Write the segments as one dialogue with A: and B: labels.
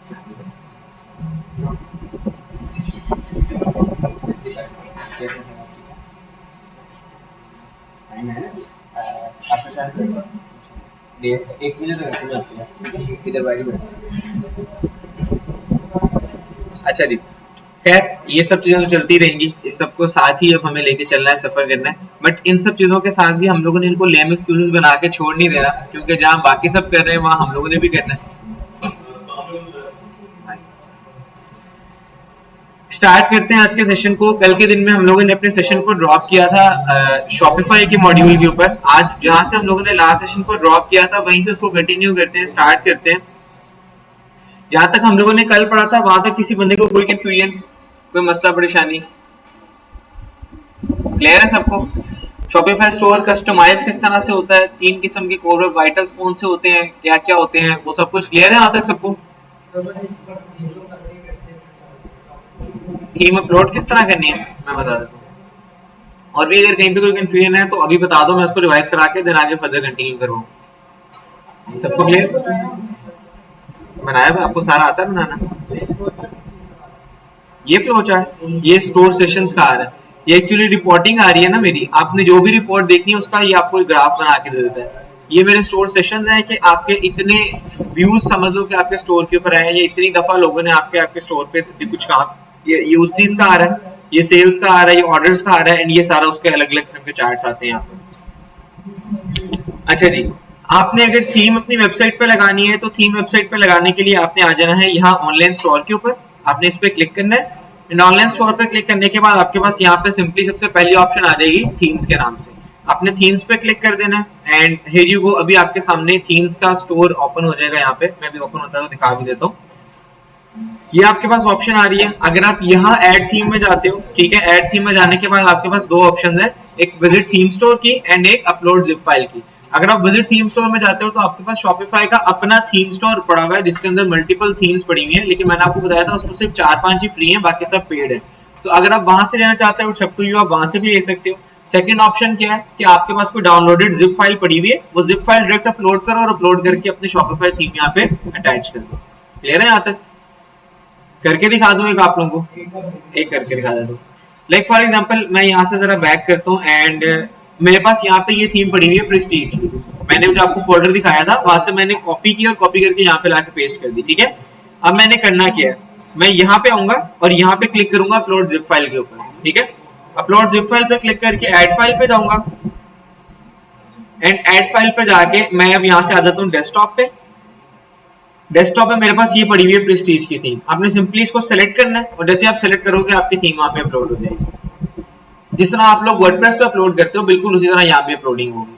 A: एक मिनट इधर बैठ। अच्छा जी, खैर ये सब चीजें तो चलती रहेंगी, इस सबको साथ ही अब हमें लेके चलना है, सफर करना है। बट इन सब चीजों के साथ भी हम लोगों ने इनको लेम एक्सक्यूजेस बना के छोड़ नहीं देना, क्योंकि जहाँ बाकी सब कर रहे हैं वहां हम लोगों ने भी करना है। स्टार्ट करते हैं आज के सेशन को। कल के दिन में हम लोगों ने अपने सेशन को ड्रॉप किया था शॉपिफाई के मॉड्यूल के ऊपर। आज जहां से हम लोगों ने लास्ट सेशन को ड्रॉप किया था वहीं से उसको कंटिन्यू करते हैं, स्टार्ट करते हैं। जहां तक हम लोगों ने कल पढ़ा था वहां तक किसी बंदे को कोई कंफ्यूजन, कोई मसला परेशानी क्लियर है सबको? शॉपिफाई स्टोर कस्टमाइज किस तरह से होता है, 3 किस्म के कोर वेब वाइटल्स कौन से होते हैं, क्या क्या होते हैं, वो सब कुछ क्लियर है यहाँ तक सबको? थीम अपलोड किस तरह करनी है मैं बता देता हूँ, और भी अगर कहीं पे कोई कंफ्यूजन है तो अभी बता दो, मैं उसको रिवाइज करा के देन आगे फर्दर कंटिन्यू करवाऊँ। सबको क्लियर? बनाया हुआ आपको सारा आता है बनाना? ये फ्लो चार्ट, ये स्टोर सेशंस का आ रहा है, ये एक्चुअली रिपोर्टिंग आ रही है ना मेरी, आपने जो भी रिपोर्ट देखनी है उसका ये आपको ग्राफ बना के दे देता है। ये मेरे स्टोर सेशन है कि आपके इतने व्यूज समझ लो कि आपके स्टोर के ऊपर आए, ये इतनी दफा लोगों ने आपके स्टोर पे कुछ काम, ये उस चीज का आ रहा है, ये सेल्स का आ रहा है, ये ऑर्डर्स का आ रहा है, एंड ये सारा उसके अलग अलग किस्म के चार्ट्स आते हैं यहाँ पे। अच्छा जी, आपने अगर थीम अपनी वेबसाइट पे लगानी है तो थीम वेबसाइट पे लगाने के लिए आपने आ जाना है यहाँ ऑनलाइन स्टोर के ऊपर, आपने इस पे क्लिक करना है। ऑनलाइन स्टोर पे क्लिक करने के बाद आपके पास यहाँ पे सिंपली सबसे पहली ऑप्शन आ जाएगी थीम्स के नाम से, आपने थीम्स पे क्लिक कर देना है एंड हियर यू गो। अभी आपके सामने थीम्स का स्टोर ओपन हो जाएगा, यहाँ पे मैं भी ओपन होता है तो दिखा भी देता हूँ। ये आपके पास ऑप्शन आ रही है, अगर आप यहाँ ऐड थीम में जाते हो, ठीक है, ऐड थीम में जाने के बाद आपके पास दो ऑप्शन है, एक विजिट थीम स्टोर की एंड एक अपलोड जिप फाइल की। अगर आप विजिट थीम स्टोर में जाते हो तो आपके पास शॉपिफाई का अपना थीम स्टोर पड़ा हुआ है जिसके अंदर मल्टीपल थीम्स पड़ी हुई है, लेकिन मैंने आपको बताया था उसमें सिर्फ 4-5 ही फ्री है, बाकी सब पेड है। तो अगर आप वहां से लेना चाहते हो सब कुछ, आप वहां से भी ले सकते हो। सेकंड ऑप्शन क्या है कि आपके पास कोई डाउनलोडेड जिप फाइल पड़ी हुई है, वो जिप फाइल डायरेक्ट अपलोड करो और अपलोड करके अपने शॉपिफाई थीम यहाँ पे अटैच कर दो। क्लियर है यहाँ तक? करके दिखा दूं एक आप लोगों को, एक करके दिखा देता हूँ। लाइक फॉर एग्जांपल मैं यहाँ से जरा बैक करता हूँ एंड मेरे पास यहाँ पे ये थीम पड़ी हुई है प्रेस्टीज की, मैंने जो आपको फोल्डर दिखाया था वहां से मैंने कॉपी की और कॉपी करके यहाँ पे लाके पेस्ट कर दी, ठीक है। अब मैंने करना क्या है, मैं यहाँ पे आऊंगा और यहाँ पे क्लिक करूंगा अपलोड जिप फाइल के ऊपर, ठीक है। अपलोड जिप फाइल पे क्लिक करके ऐड फाइल पे जाऊंगा एंड ऐड फाइल पे जाके मैं अब यहाँ से आ जाता हूँ डेस्कटॉप पे। डेस्कटॉप पे मेरे पास ये पड़ी हुई है प्रेस्टीज की थीम, आपने सिंपली इसको सेलेक्ट करना है और जैसे आप सेलेक्ट करोगे आपकी थीम वहां पे अपलोड हो जाएगी। जिस तरह आप लोग वर्डप्रेस पे अपलोड करते हो बिल्कुल उसी तरह यहाँ पे अपलोडिंग होगी।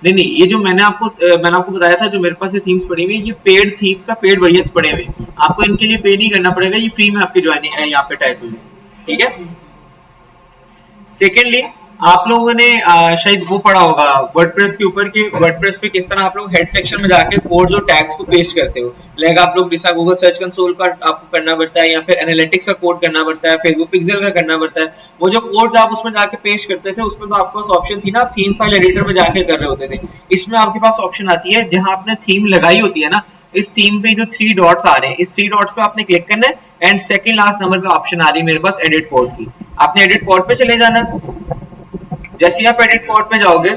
A: नहीं नहीं, ये जो मैंने आपको बताया था, जो मेरे पास ये थीम्स पड़ी हुई है, ये पेड थीम्स का पेड वर्जन पड़े हुए, आपको इनके लिए पे नहीं करना पड़ेगा, ये फ्री में आपकी ज्वाइनिंग है यहाँ पे अटैच हो जाएगी, ठीक है। सेकेंडली आप लोगों ने शायद वो पढ़ा होगा वर्डप्रेस के ऊपर कि वर्डप्रेस पे किस तरह आप लोग हेड सेक्शन में जाके कोड्स और टैग्स को पेस्ट करते हो। लाइक आप लोग जैसा गूगल सर्च कंसोल का आपको करना पड़ता है या फिर एनालिटिक्स का कोड करना पड़ता है, फेसबुक पिक्सेल का करना पड़ता है, वो जो कोड्स आप उसमें जाके पेस्ट करते थे उसमें तो आपके पास ऑप्शन थी ना, आप थीम फाइल एडिटर में जाके कर रहे होते थे। इसमें आपके पास ऑप्शन आती है जहां आपने थीम लगाई होती है ना, इस थीम पे जो 3 डॉट्स आ रहे हैं, इस 3 डॉट्स पे आपने क्लिक करना है एंड सेकंड लास्ट नंबर पे ऑप्शन आ रही है मेरे पास एडिट कोड की, आपने एडिट कोड पे चले जाना है। जैसे आप एडिट कोड पे जाओगे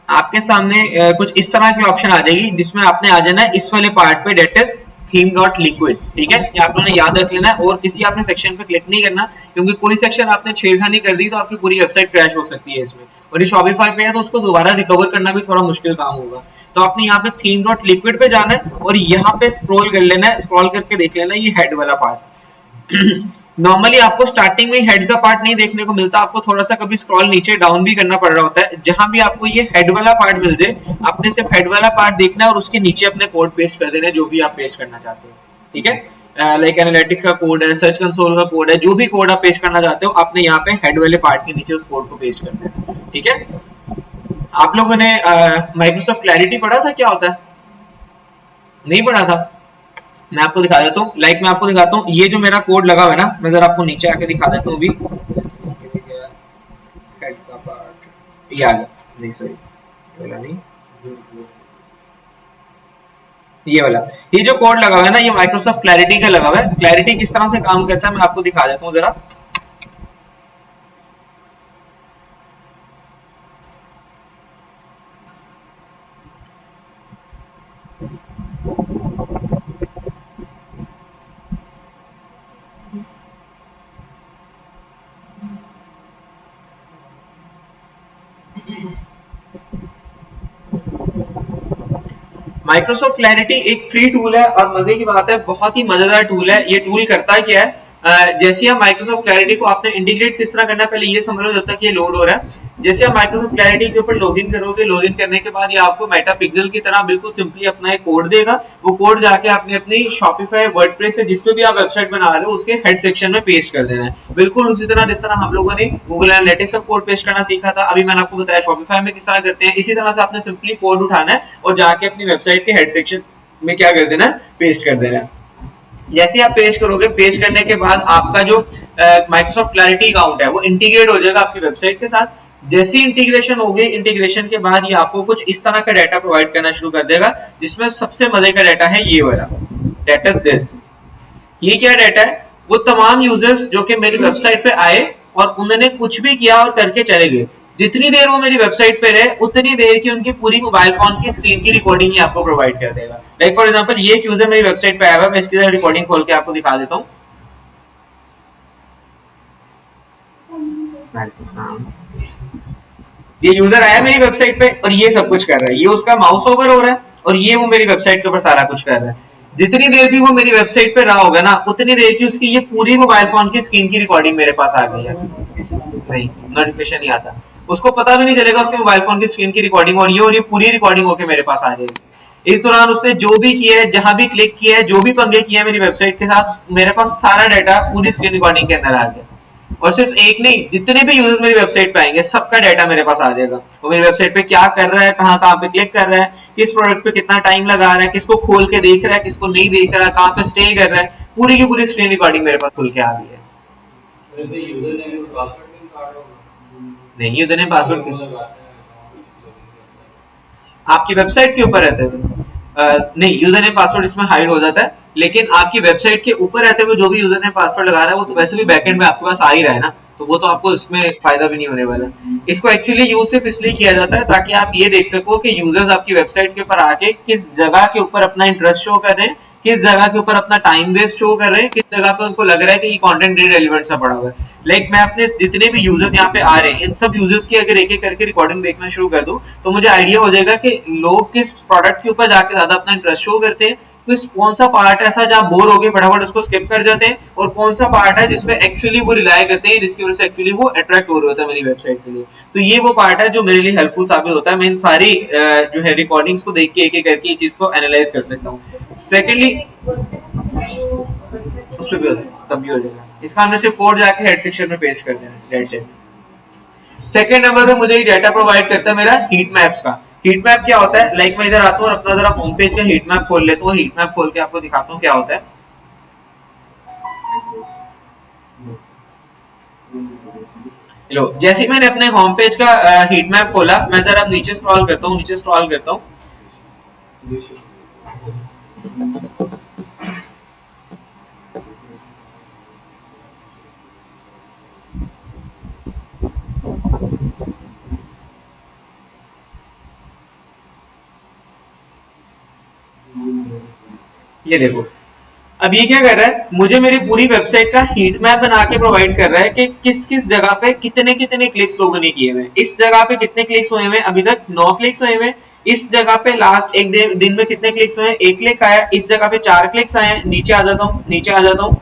A: आपके सामने कुछ इस तरह की ऑप्शन आ जाएगी जिसमें आपने आ जाना है इस वाले पार्ट पे, date is theme dot liquid, ठीक है। ये आप लोगों ने याद रख लेना है और किसी आपने सेक्शन पे क्लिक नहीं करना, क्योंकि कोई सेक्शन आपने छेड़खानी कर दी तो आपकी पूरी वेबसाइट क्रैश हो सकती है इसमें, और ये शॉपिफाई पे है तो उसको दोबारा रिकवर करना भी थोड़ा मुश्किल काम होगा। तो आपने यहाँ पे थीम डॉट लिक्विड पे जाना है और यहाँ पे स्क्रॉल कर लेना है, स्क्रॉल करके देख लेना ये हेड वाला पार्ट। नॉर्मली आपको स्टार्टिंग में हेड का पार्ट नहीं देखने को मिलता, आपको थोड़ा सा कभी स्क्रॉल नीचे डाउन भी करना पड़ रहा होता है। जहां भी आपको ये हेड वाला पार्ट मिल जाए आपने सिर्फ हेड वाला पार्ट देखना है और उसके नीचे अपने कोड पेस्ट कर देना है जो भी आप पेस्ट करना चाहते हो, ठीक है। लाइक एनालिटिक्स का कोड है, सर्च कंसोल का कोड है, जो भी कोड आप पेस्ट करना चाहते हो आपने यहाँ पे हेड वाले पार्ट के नीचे उस कोड को पेस्ट करना है, ठीक है। आप लोगों ने माइक्रोसॉफ्ट क्लैरिटी पढ़ा था क्या होता है? नहीं पढ़ा था? मैं आपको दिखा देता हूँ, लाइक मैं आपको दिखाता हूँ ये जो मेरा कोड लगा हुआ है ना, मैं जरा आपको नीचे आके दिखा देता हूँ अभी। हेड का पार्ट ये आ गया, नहीं सॉरी वाला नहीं, ये वाला, ये जो कोड लगा हुआ है ना, ये माइक्रोसॉफ्ट क्लैरिटी का लगा हुआ है। क्लैरिटी किस तरह से काम करता है मैं आपको दिखा देता हूँ जरा। माइक्रोसॉफ्ट क्लैरिटी एक फ्री टूल है और मजे की बात है बहुत ही मजेदार टूल है। ये टूल करता क्या है, जैसे आप माइक्रोसॉफ्ट क्लैरिटी को आपने इंटीग्रेट किस तरह करना है पहले ये समझ लो जब तक ये लोड हो रहा है। जैसे आप माइक्रोसॉफ्ट क्लैरिटी के ऊपर लॉगिन करोगे, लॉगिन करने के बाद ये आपको मेटा पिक्सल की तरह बिल्कुल सिंपली अपना एक कोड देगा। वो कोड जाके आपने अपनी शॉपिफाई, वर्डप्रेस से जिस पे भी आप वेबसाइट बना रहे हो उसके हेड सेक्शन में पेस्ट कर देना है। बिल्कुल उसी तरह जिस तरह हम लोगों ने गूगल एनालिटिक्स का कोड पेस्ट करना सीखा था, अभी मैंने आपको बताया शॉपिफाई में किस तरह करते हैं, इसी तरह से आपने सिंपली कोड उठाना है और जाके अपनी वेबसाइट के हेड सेक्शन में क्या कर देना, पेस्ट कर देना। जैसे आप पेस्ट करोगे, पेस्ट करने के बाद आपका जो माइक्रोसॉफ्ट क्लैरिटी अकाउंट है वो इंटीग्रेट हो जाएगा आपकी वेबसाइट के साथ। जैसी इंटीग्रेशन होगी, इंटीग्रेशन के बाद ये आपको कुछ इस तरह का डाटा प्रोवाइड करना शुरू कर देगा, जिसमें सबसे मजे का डाटा है ये वाला, दैट इज दिस। ये क्या डाटा है, वो तमाम यूजर्स जो कि मेरी वेबसाइट पे आए और उन्होंने कुछ भी किया और करके चले गए, जितनी देर वो मेरी वेबसाइट पे रहे उतनी देर की उनकी पूरी मोबाइल फोन की स्क्रीन की रिकॉर्डिंग ही आपको प्रोवाइड कर देगा। लाइक फॉर एग्जांपल ये एक यूजर मेरी वेबसाइट पे आया हुआ, मैं इसकी रिकॉर्डिंग खोल के आपको दिखा देता हूँ। ये यूजर आया मेरी वेबसाइट पे और ये सब कुछ कर रहा है, ये उसका माउस ओवर हो रहा है और ये वो मेरी वेबसाइट के ऊपर सारा कुछ कर रहा है। जितनी देर भी वो मेरी वेबसाइट पे रहा होगा ना, उतनी देर की उसकी ये पूरी मोबाइल फोन की स्क्रीन की रिकॉर्डिंग मेरे पास आ गई है। नहीं, नोटिफिकेशन नहीं आता, उसको पता भी नहीं चलेगा उसके मोबाइल फोन की स्क्रीन की रिकॉर्डिंग और ये पूरी रिकॉर्डिंग होकर मेरे पास आ जाएगी। इस दौरान उसने जो भी किया है, जहां भी क्लिक किया है, जो भी पंगे किए हैं मेरी वेबसाइट के साथ, मेरे पास सारा डाटा पूरी स्क्रीन रिकॉर्डिंग के अंदर आ गया। और सिर्फ एक नहीं, जितने भी यूजर्स मेरी वेबसाइट पे आएंगे सबका डाटा मेरे पास आ जाएगा। वो मेरी वेबसाइट पे क्या कर रहा है, कहाँ कहाँ पे क्लिक कर रहा है, किस प्रोडक्ट पे कितना टाइम लगा रहा है, किसको खोल के देख रहा है, किसको नहीं देख रहा है, कहाँ पे स्टे कर रहा है, पूरी की पूरी स्क्रीन रिकॉर्डिंग मेरे पास खुल के आ गई है। नहीं, यूजर नेम पासवर्ड आपकी वेबसाइट के ऊपर रहते हुए नहीं, यूजर नेम पासवर्ड इसमें हाइड हो जाता है, लेकिन आपकी वेबसाइट के ऊपर रहते हुए जो भी यूजर नेम पासवर्ड लगा रहा है वो तो वैसे भी बैकएंड में आपके पास आ ही रहा है ना, तो वो तो आपको इसमें फायदा भी नहीं होने वाला। इसको एक्चुअली यूज सिर्फ इसलिए किया जाता है ताकि आप ये देख सको कि यूजर्स आपकी वेबसाइट के ऊपर आके किस जगह के ऊपर अपना इंटरेस्ट शो कर रहे हैं, किस जगह के ऊपर अपना टाइम वेस्ट शो कर रहे हैं, किस जगह पे उनको लग रहा है कि ये कंटेंट रिलेवेंट सा पड़ा हुआ है। लाइक मैं अपने जितने भी यूजर्स यहाँ पे आ रहे हैं, इन सब यूजर्स की अगर एक एक करके रिकॉर्डिंग देखना शुरू कर दूं तो मुझे आइडिया हो जाएगा कि लोग किस प्रोडक्ट के ऊपर जाके ज्यादा अपना इंटरेस्ट शो करते हैं, कौन सा पार्ट ऐसा जहाँ बोर हो गए फटाफट उसको स्किप कर जाते हैं, और कौन सा पार्ट है जिसमें एक्चुअली वो रिलाई करते हैं, जिसकी वजह से एक्चुअली वो अट्रैक्ट हो रहे होता है मेरी वेबसाइट के लिए। तो ये वो पार्ट है जो मेरे लिए हेल्पफुल साबित होता है। मैं इन सारी जो है रिकॉर्डिंग्स को देख के एक एक करके ये चीज को एनालाइज कर सकता हूँ। सेकेंडली उस पर भी हो सकता, तब भी हो जाएगा। इसका हमने सिर्फ कोड जाके हेड सेक्शन में पेस्ट कर देना, दैट्स इट। सेकंड नंबर पे मुझे ये डाटा प्रोवाइड करता है मेरा हीट मैप्स का। हीट मैप क्या होता है, लाइक मैं इधर आता हूँ और अपना जरा होम पेज का हीट मैप खोल लेता हूँ, हीट मैप खोल के आपको दिखाता हूँ क्या होता है। लो, जैसे मैंने अपने होम पेज का हीट मैप खोला, मैं जरा नीचे स्क्रॉल करता हूँ, नीचे स्क्रॉल करता हूँ। ये देखो, अब ये क्या कर रहा है, मुझे मेरी पूरी वेबसाइट का हीट मैप बना के प्रोवाइड कर रहा है कि किस किस जगह पे कितने कितने क्लिक्स लोगों ने किए हुए। इस जगह पे कितने क्लिक्स हुए हैं, अभी तक 9 क्लिक्स हुए हैं। इस जगह पे लास्ट एक दिन में कितने क्लिक्स हुए हैं, 1 क्लिक आया। इस जगह पे 4 क्लिक्स आए हैं। नीचे आ जाता हूँ, नीचे आ जाता हूँ,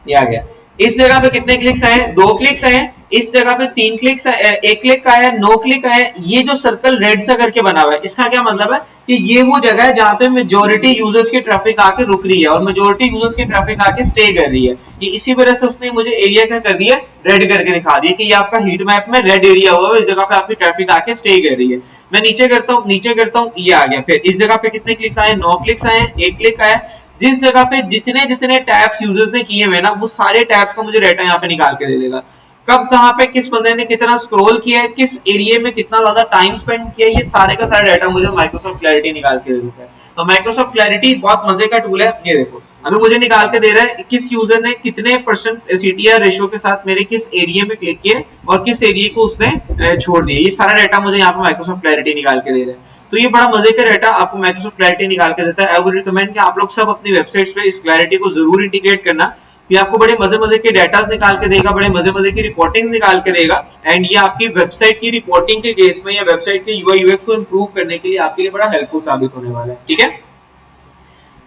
A: ये आ गया। इस जगह पे कितने क्लिक्स आए, 2 क्लिक्स आए। इस जगह पे 3 क्लिक्स, 1 क्लिक आया, 9 क्लिक आए। ये जो सर्कल रेड सा करके बना हुआ है, इसका क्या मतलब है कि ये वो जगह है जहां पे मेजोरिटी यूजर्स की ट्रैफिक आके रुक रही है और मेजोरिटी यूजर्स की ट्रैफिक आके स्टे कर रही है। ये इसी वजह से उसने मुझे एरिया क्या कर दिया, रेड करके दिखा दिया कि ये आपका हीट मैप में रेड एरिया हुआ है, इस जगह पे आपकी ट्रैफिक आके स्टे कर रही है। मैं नीचे करता हूँ, नीचे करता हूँ, ये आ गया। फिर इस जगह पे कितने क्लिक्स आए, 9 क्लिक्स आए, 1 क्लिक आया। जिस जगह पे जितने जितने टैब्स यूजर्स ने किए हुए ना, वो सारे टैब्स का मुझे डाटा यहाँ पे निकाल के दे देगा। कब कहाँ पे किस बंदे ने कितना स्क्रॉल किया है, किस एरिया में कितना ज्यादा टाइम स्पेंड किया है, ये सारे का सारा डाटा मुझे माइक्रोसॉफ्ट क्लैरिटी निकाल के दे देता है। तो माइक्रोसॉफ्ट क्लैरिटी बहुत मजे का टूल है। ये देखो अभी मुझे निकाल के दे रहा है किस यूजर ने कितने परसेंट सीटीआर रेशियो के साथ मेरे किस एरिया में क्लिक किए और किस एरिया को उसने छोड़ दिया। ये सारा डाटा मुझे यहाँ पे माइक्रोसॉफ्ट क्लैरिटी निकाल के दे रहा है। तो ये बड़ा मजे का डाटा आपको माइक्रोसॉफ्ट क्लैरिटी निकाल के देता है। आई वुड रिकमेंड कि आप लोग सब अपनी वेबसाइट्स पे इस क्लैरिटी को जरूर इंटीग्रेट करना। ये आपको बड़े मजे मजे के डाटा निकाल के देगा, बड़े मजे मजे की रिपोर्टिंग निकाल के देगा। एंड ये आपकी वेबसाइट की रिपोर्टिंग के केस में या वेबसाइट के यूआई यूएक्स को इंप्रूव करने के लिए आपके लिए बड़ा हेल्पफुल साबित होने वाला है। ठीक है,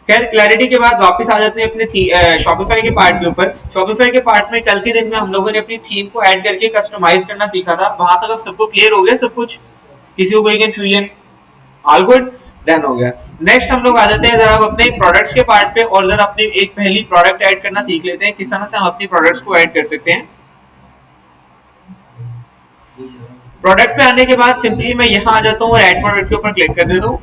A: खैर क्लैरिटी के बाद वापस आ जाते हैं अपने शॉपिफाई के पार्ट के ऊपर। शॉपिफाई के पार्ट में कल के दिन में हम लोगों ने अपनी थीम को ऐड करके कस्टमाइज करना सीखा था। वहां तक अब सबको क्लियर हो गया सब कुछ, किसी को कोई कंफ्यूजन? ऑल गुड, डन हो गया। नेक्स्ट हम लोग आ जाते हैं जरा अपने प्रोडक्ट्स के पार्ट पे और जरा अपनी एक पहली प्रोडक्ट ऐड करना सीख लेते हैं, किस तरह से हम अपनी प्रोडक्ट्स को ऐड कर सकते हैं। प्रोडक्ट पे आने के बाद सिंपली मैं यहां आ जाता हूं और ऐड प्रोडक्ट के ऊपर क्लिक कर देता हूं।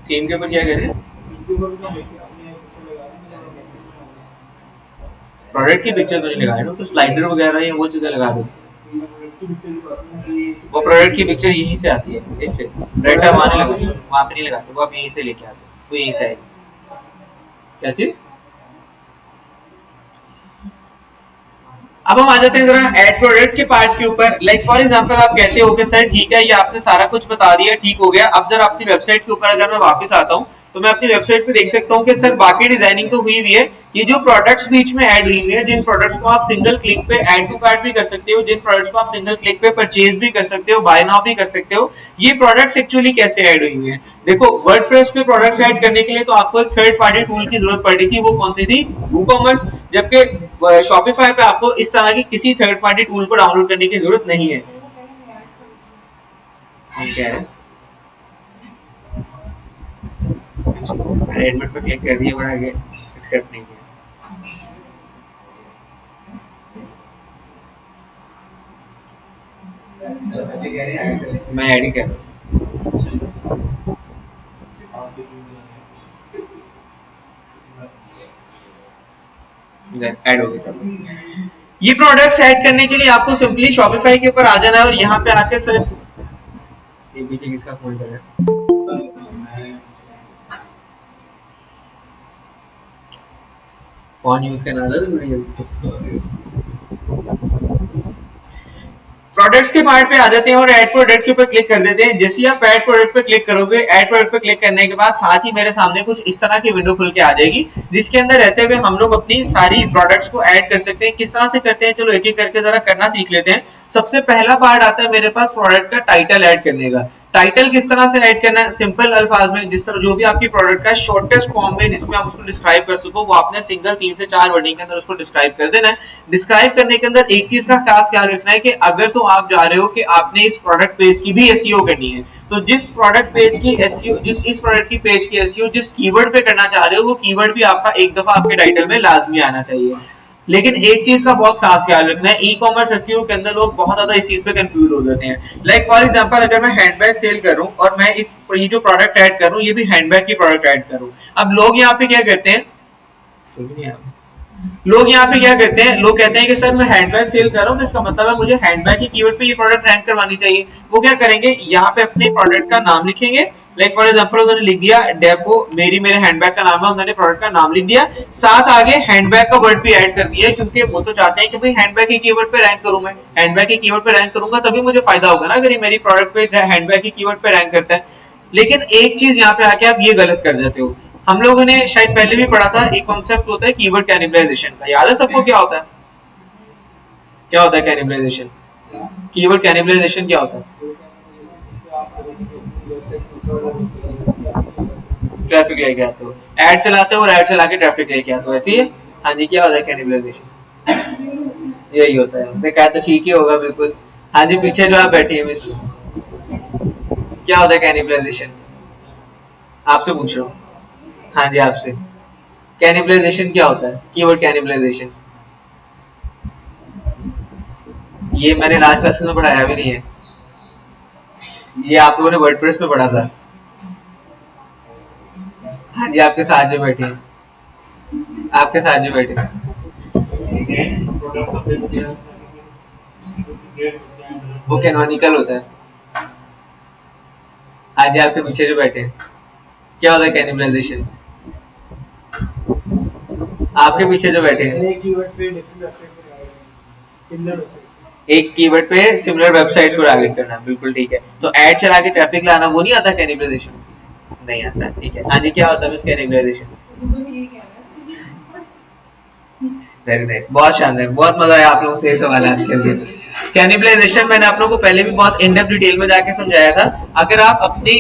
A: थीम के ऊपर क्या करें? प्रोडक्ट की पिक्चर तो नहीं लगाए ना, तो स्लाइडर वगैरह या वो चीजें लगा दो। वो प्रोडक्ट की पिक्चर यहीं से आती है, इससे डायरेक्ट आप वहां नहीं लगाते, वहां पे नहीं लगाते, वो आप यहीं से लेके आते, वो यहीं से आएगी। क्या चीज? अब हम आ जाते हैं जरा एड प्रोडक्ट के पार्ट के ऊपर। लाइक फॉर एग्जांपल आप कहते हो कि सर ठीक है ये आपने सारा कुछ बता दिया, ठीक हो गया। अब जरा अपनी वेबसाइट के ऊपर अगर मैं वापस आता हूँ तो मैं अपनी वेबसाइट पे देख सकता हूँ कि सर बाकी डिजाइनिंग तो हुई हुई है, ये जो प्रोडक्ट्स बीच में ऐड हुई हुई है, जिन प्रोडक्ट्स को आप सिंगल क्लिक पे ऐड टू कार्ट भी कर सकते हो, जिन प्रोडक्ट्स को आप सिंगल क्लिक पे परचेज भी कर सकते हो, बाय नाउ भी कर सकते हो, ये प्रोडक्ट्स एक्चुअली कैसे ऐड हुई हुई है। देखो वर्डप्रेस पे प्रोडक्ट्स ऐड करने के लिए तो आपको एक थर्ड पार्टी टूल की जरूरत पड़ी थी, वो कौन सी थी? वूकॉमर्स। जबकि शॉपिफाई पे आपको इस तरह की किसी थर्ड पार्टी टूल को डाउनलोड करने की जरूरत नहीं है। क्या है? एडमिट पे क्लिक कर दिया, बट आगे एक्सेप्ट नहीं किया। मैं ऐड ही कर रहा हूँ, ऐड हो गई सब। ये प्रोडक्ट्स ऐड करने के लिए आपको सिंपली शॉपिफाई के ऊपर आ जाना है और यहाँ पे आके सर्च। ये पीछे किसका फोल्डर है? फोन यूज करना था प्रोडक्ट्स के पार्ट पे आ जाते हैं और ऐड प्रोडक्ट के ऊपर क्लिक कर देते हैं। जैसे ही आप ऐड प्रोडक्ट पे क्लिक करोगे, ऐड प्रोडक्ट पे क्लिक करने के बाद साथ ही मेरे सामने कुछ इस तरह की विंडो खुल के आ जाएगी, जिसके अंदर रहते हुए हम लोग अपनी सारी प्रोडक्ट्स को ऐड कर सकते हैं। किस तरह से करते हैं, चलो एक एक करके जरा करना सीख लेते हैं। सबसे पहला पार्ट आता है मेरे पास प्रोडक्ट का टाइटल ऐड करने का। टाइटल किस तरह से ऐड करना है? सिंपल अल्फाज में, जिस तरह जो भी आपकी प्रोडक्ट का शॉर्टेस्ट फॉर्म में जिसमें आप उसको डिस्क्राइब कर सको, वो आपने सिंगल 3 से 4 वर्डिंग के अंदर उसको डिस्क्राइब कर देना है। डिस्क्राइब करने के अंदर एक चीज का खास ख्याल रखना है कि अगर तो आप जा रहे हो कि आपने इस प्रोडक्ट पेज की भी एसईओ करनी है, तो जिस प्रोडक्ट पेज की एसईओ, जिस इस प्रोडक्ट की पेज की एसईओ जिस कीवर्ड पे करना चाह रहे हो, वो कीवर्ड भी आपका एक दफा आपके टाइटल में लाजमी आना चाहिए। लेकिन एक चीज का बहुत खास ख्याल रखना है, ई कॉमर्स एसईओ के अंदर लोग बहुत ज्यादा इस चीज पे कंफ्यूज हो जाते हैं। लाइक फॉर एग्जांपल अगर मैं हैंडबैग सेल कर रहा हूं और मैं ये जो प्रोडक्ट ऐड कर रहा हूं ये भी हैंडबैग की प्रोडक्ट ऐड कर रहा हूं, अब लोग यहाँ पे क्या करते हैं, लोग यहाँ पे क्या करते हैं, लोग कहते हैं कि सर मैं हैंडबैग सेल कर रहा हूँ तो इसका मतलब है मुझे हैंडबैग की कीवर्ड पे ये प्रोडक्ट रैंक करवानी चाहिए। वो क्या करेंगे, यहाँ पे अपने प्रोडक्ट का नाम लिखेंगे। लाइक फॉर एग्जांपल उन्होंने लिख दिया डेफो, मेरे हैंडबैग का नाम है, उन्होंने प्रोडक्ट का नाम लिख दिया, साथ आगे हैंडबैग का वर्ड भी ऐड कर दिया, क्योंकि वो तो चाहते हैं कि भाई हैंडबैग की कीवर्ड पे रैंक करूं, मैं हैंडबैग की कीवर्ड पे रैंक करूंगा तभी मुझे फायदा होगा ना, अगर ये मेरी प्रोडक्ट पे हैंडबैग की कीवर्ड पे रैंक करता है। लेकिन एक चीज यहाँ पे आके आप ये गलत कर जाते हो, हम लोगों ने शायद पहले भी पढ़ा था, एक कॉन्सेप्ट होता है कीवर्ड कैनिबलाइजेशन का, याद है सबको? क्या होता है, क्या होता है कैनिबलाइजेशन? कीवर्ड कैनिबलाइजेशन क्या होता है? ट्रैफिक लेके आते हो, ऐड चलाते हो और ऐड चला के ट्रैफिक लेके आते हो, ऐसी है? हाँ जी, क्या होता है कैनिबलाइजेशन? यही होता है। देखा तो ठीक ही होगा बिल्कुल। हाँ जी, पीछे जो आप बैठी है मिस, क्या होता है कैनिबलाइजेशन? आपसे पूछ रहा हूँ। हाँ जी आपसे, कैनिबलाइजेशन क्या होता है? कीवर्ड कैनिबलाइजेशन, ये मैंने लास्ट क्लास में पढ़ाया भी नहीं है, ये आप लोगों ने वर्डप्रेस में पढ़ा था। हाँ जी, आपके साथ जो बैठे हैं, आपके साथ जो बैठे हैं। वो कैनोनिकल होता है। हाँ जी, आपके पीछे जो बैठे हैं, क्या होता है कैनिबलाइजेशन? आपके पीछे जो बैठे हैं, एक कीवर्ड पे सिमिलर वेबसाइट्स को टारगेट करना, बिल्कुल ठीक है। तो ऐड चला के ट्रैफिक लाना, वो नहीं आता कैनिबलाइजेशन? नहीं आता, ठीक है। हाँ जी, क्या होता है इस कैनिबलाइजेशन? वेरी नाइस, बहुत शानदार, बहुत मजा आया आप लोगों से ये सवाल करके। कैनिबलाइजेशन मैंने आप लोगों को पहले भी बहुत इन डेप्थ डिटेल में जाके समझाया था। अगर आप अपनी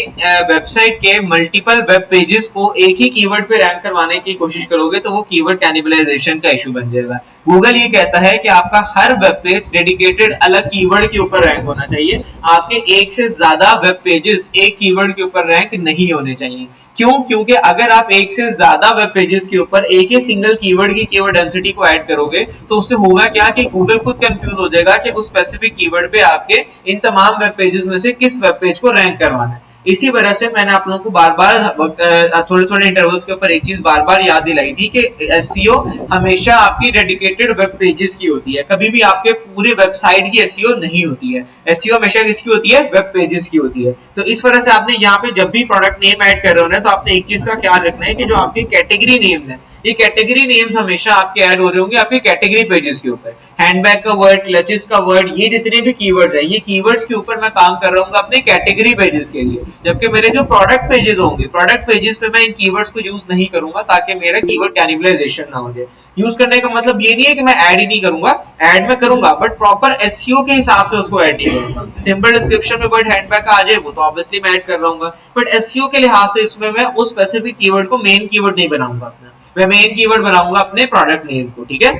A: वेबसाइट के मल्टीपल वेब पेजेस को एक ही कीवर्ड पे रैंक करवाने की कोशिश करोगे तो वो कीवर्ड कैनिबलाइजेशन का इशू बन जाएगा। गूगल ये कहता है कि आपका हर वेब पेज डेडिकेटेड अलग कीवर्ड के ऊपर रैंक होना चाहिए, आपके एक से ज्यादा वेब पेजेस एक कीवर्ड के ऊपर रैंक नहीं होने चाहिए। क्यों? क्योंकि अगर आप एक से ज्यादा वेब पेजेस के ऊपर एक ही सिंगल कीवर्ड की कीवर्ड डेंसिटी को ऐड करोगे तो उससे होगा क्या कि गूगल खुद कंफ्यूज हो जाएगा कि उस स्पेसिफिक कीवर्ड पे आपके इन तमाम वेब पेजेस में से किस वेब पेज को रैंक करवाना है। इसी वजह से मैंने आप लोगों को बार बार थोड़े थोड़े इंटरवल्स के ऊपर एक चीज बार बार याद दिलाई थी कि एसईओ हमेशा आपकी डेडिकेटेड वेब पेजेस की होती है, कभी भी आपके पूरे वेबसाइट की एसईओ नहीं होती है। एसईओ हमेशा किसकी होती है? वेब पेजेस की होती है। तो इस वजह से आपने यहाँ पे जब भी प्रोडक्ट नेम ऐड कर रहे हो ना, तो आपने एक चीज का ख्याल रखना है कि जो आपके कैटेगरी नेम्स है, ये कैटेगरी नेम्स हमेशा आपके ऐड हो रहे होंगे आपके कैटेगरी पेजेस के ऊपर। हैंडबैग का वर्ड, क्लचेस का वर्ड, ये जितने भी कीवर्ड्स है, ये कीवर्ड्स के ऊपर मैं काम कर रहा हूँ अपने कैटेगरी पेजेस के लिए। जबकि मेरे जो प्रोडक्ट पेजेस होंगे, प्रोडक्ट पेजेस पे मैं इन कीवर्ड्स को यूज नहीं करूंगा ताकि मेरा कीवर्ड कैनिबलाइजेशन ना हो जाए। यूज करने का मतलब ये नहीं है कि मैं ऐड ही नहीं करूंगा, ऐड में करूंगा बट प्रॉपर एसईओ के हिसाब से उसको ऐड नहीं करूंगा। सिंपल डिस्क्रिप्शन में वर्ड हैंडबैग का आ जाए वो तो ऑब्वियसली मैं ऐड कर रहा हूँ, बट एसईओ के लिहाज से इसमें मैं उस स्पेसिफिक कीवर्ड को मेन कीवर्ड नहीं बनाऊंगा अपना, मैं मेन कीवर्ड बनाऊंगा अपने प्रोडक्ट नेम को, ठीक है।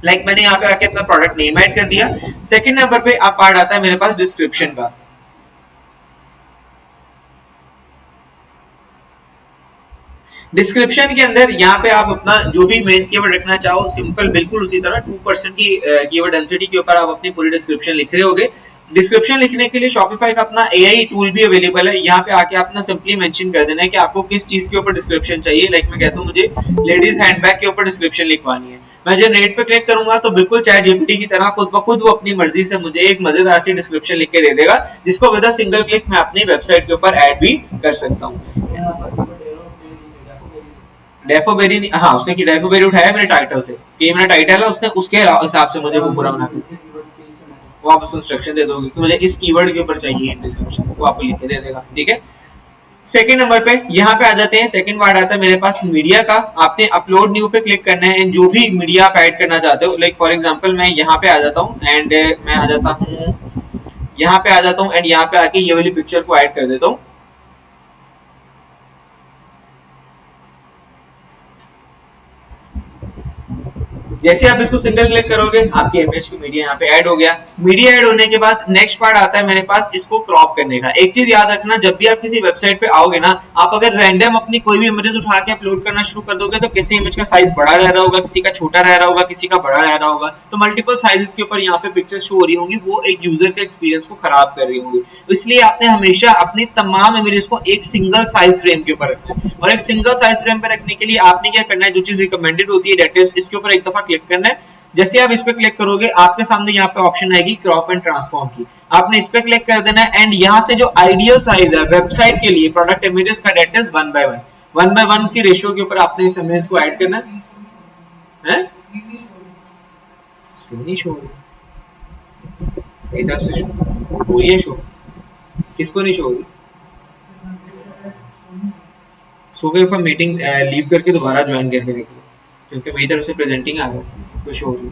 A: मैंने यहाँ पे आके अपना प्रोडक्ट नेम ऐड कर दिया। सेकंड नंबर पे आप पार्ट आता है मेरे पास डिस्क्रिप्शन का। डिस्क्रिप्शन के अंदर यहाँ पे आप अपना जो भी मेन कीवर्ड रखना चाहो, सिंपल बिल्कुल उसी तरह 2% की कीवर्ड डेंसिटी के ऊपर आप अपनी पूरी डिस्क्रिप्शन लिख रहे होगे। डिस्क्रिप्शन लिखने के लिए शॉपिफाई का अपना एआई टूल भी अवेलेबल है, यहाँ पे आके अपना सिंपली मेंशन कर देना है कि आपको किस चीज के ऊपर डिस्क्रिप्शन चाहिए। मैं कहता हूँ मुझे लेडीज हैंडबैग के ऊपर डिस्क्रिप्शन लिखवानी है, मैं जनरेट पे क्लिक करूंगा तो बिल्कुल चैट जीपीटी की तरह खुद ब खुद वो अपनी मर्जी से मुझे एक मजेदार सी डिस्क्रिप्शन लिख के दे देगा, जिसको विद अ सिंगल क्लिक मैं अपनी वेबसाइट के ऊपर ऐड भी कर सकता हूँ। डेफोबेरी, हाँ उसने की डेफोबेरी उठाया मेरे टाइटल से कि ये मेरा टाइटल है, उसने उसके हिसाब से मुझे वो पूरा बना के वो आप उसको इंस्ट्रक्शन दे दोगे कि मुझे इस कीवर्ड के ऊपर चाहिए डिस्क्रिप्शन, वो आपको लिख के दे देगा, ठीक है। सेकंड नंबर पे यहाँ पे आ जाते हैं, सेकंड वर्ड आता है मेरे पास मीडिया का। आपने अपलोड न्यू पे क्लिक करना है एंड जो भी मीडिया आप ऐड करना चाहते हो, फॉर एग्जांपल मैं यहाँ पे आ जाता हूँ एंड मैं आ जाता हूँ यहाँ पे आ जाता हूँ एंड यहाँ पे आके ये वाली पिक्चर को ऐड कर देता हूँ। जैसे आप इसको सिंगल क्लिक करोगे आपकी इमेज की मीडिया यहाँ पे ऐड हो गया। मीडिया ऐड होने के बाद नेक्स्ट पार्ट आता है मेरे पास इसको क्रॉप करने का। एक चीज याद रखना, जब भी आप किसी वेबसाइट पे आओगे ना, आप अगर रैंडम अपनी कोई भी इमेजेस उठा के अपलोड करना शुरू कर दोगे तो किसी इमेज का साइज बड़ा रह रहा होगा, किसी का छोटा रह रहा होगा, किसी का बड़ा रह रहा होगा, तो मल्टीपल साइजेस के ऊपर यहाँ पे पिक्चर्स शो हो रही होंगी, वो एक यूजर के एक्सपीरियंस को खराब कर रही होंगी। इसलिए आपने हमेशा अपनी तमाम इमेजेस को एक सिंगल साइज फ्रेम के ऊपर रखना है, और एक सिंगल साइज फ्रेम पे रखने के लिए आपने क्या करना है, जो चीज रिकमेंडेड होती है डेट इज इसके ऊपर एक दफा क्लिक करना है। जैसे आप इस पे क्लिक करोगे आपके सामने यहाँ पे ऑप्शन आएगी क्रॉप एंड ट्रांसफॉर्म की, आपने इस पे क्लिक कर देना है एंड यहाँ से जो आइडियल साइज है वेबसाइट के लिए प्रोडक्ट इमेजेस का डेट इज 1:1 की रेशियो के ऊपर आपने इस इमेज को ऐड करना है। नहीं शो इधर से शो हो रही है, शो किसको नहीं शो हो रही? सो गए मीटिंग लीव करके दोबारा ज्वाइन करके देख लो, क्योंकि मेरी तरफ से प्रेजेंटिंग आ गया कुछ हो रही।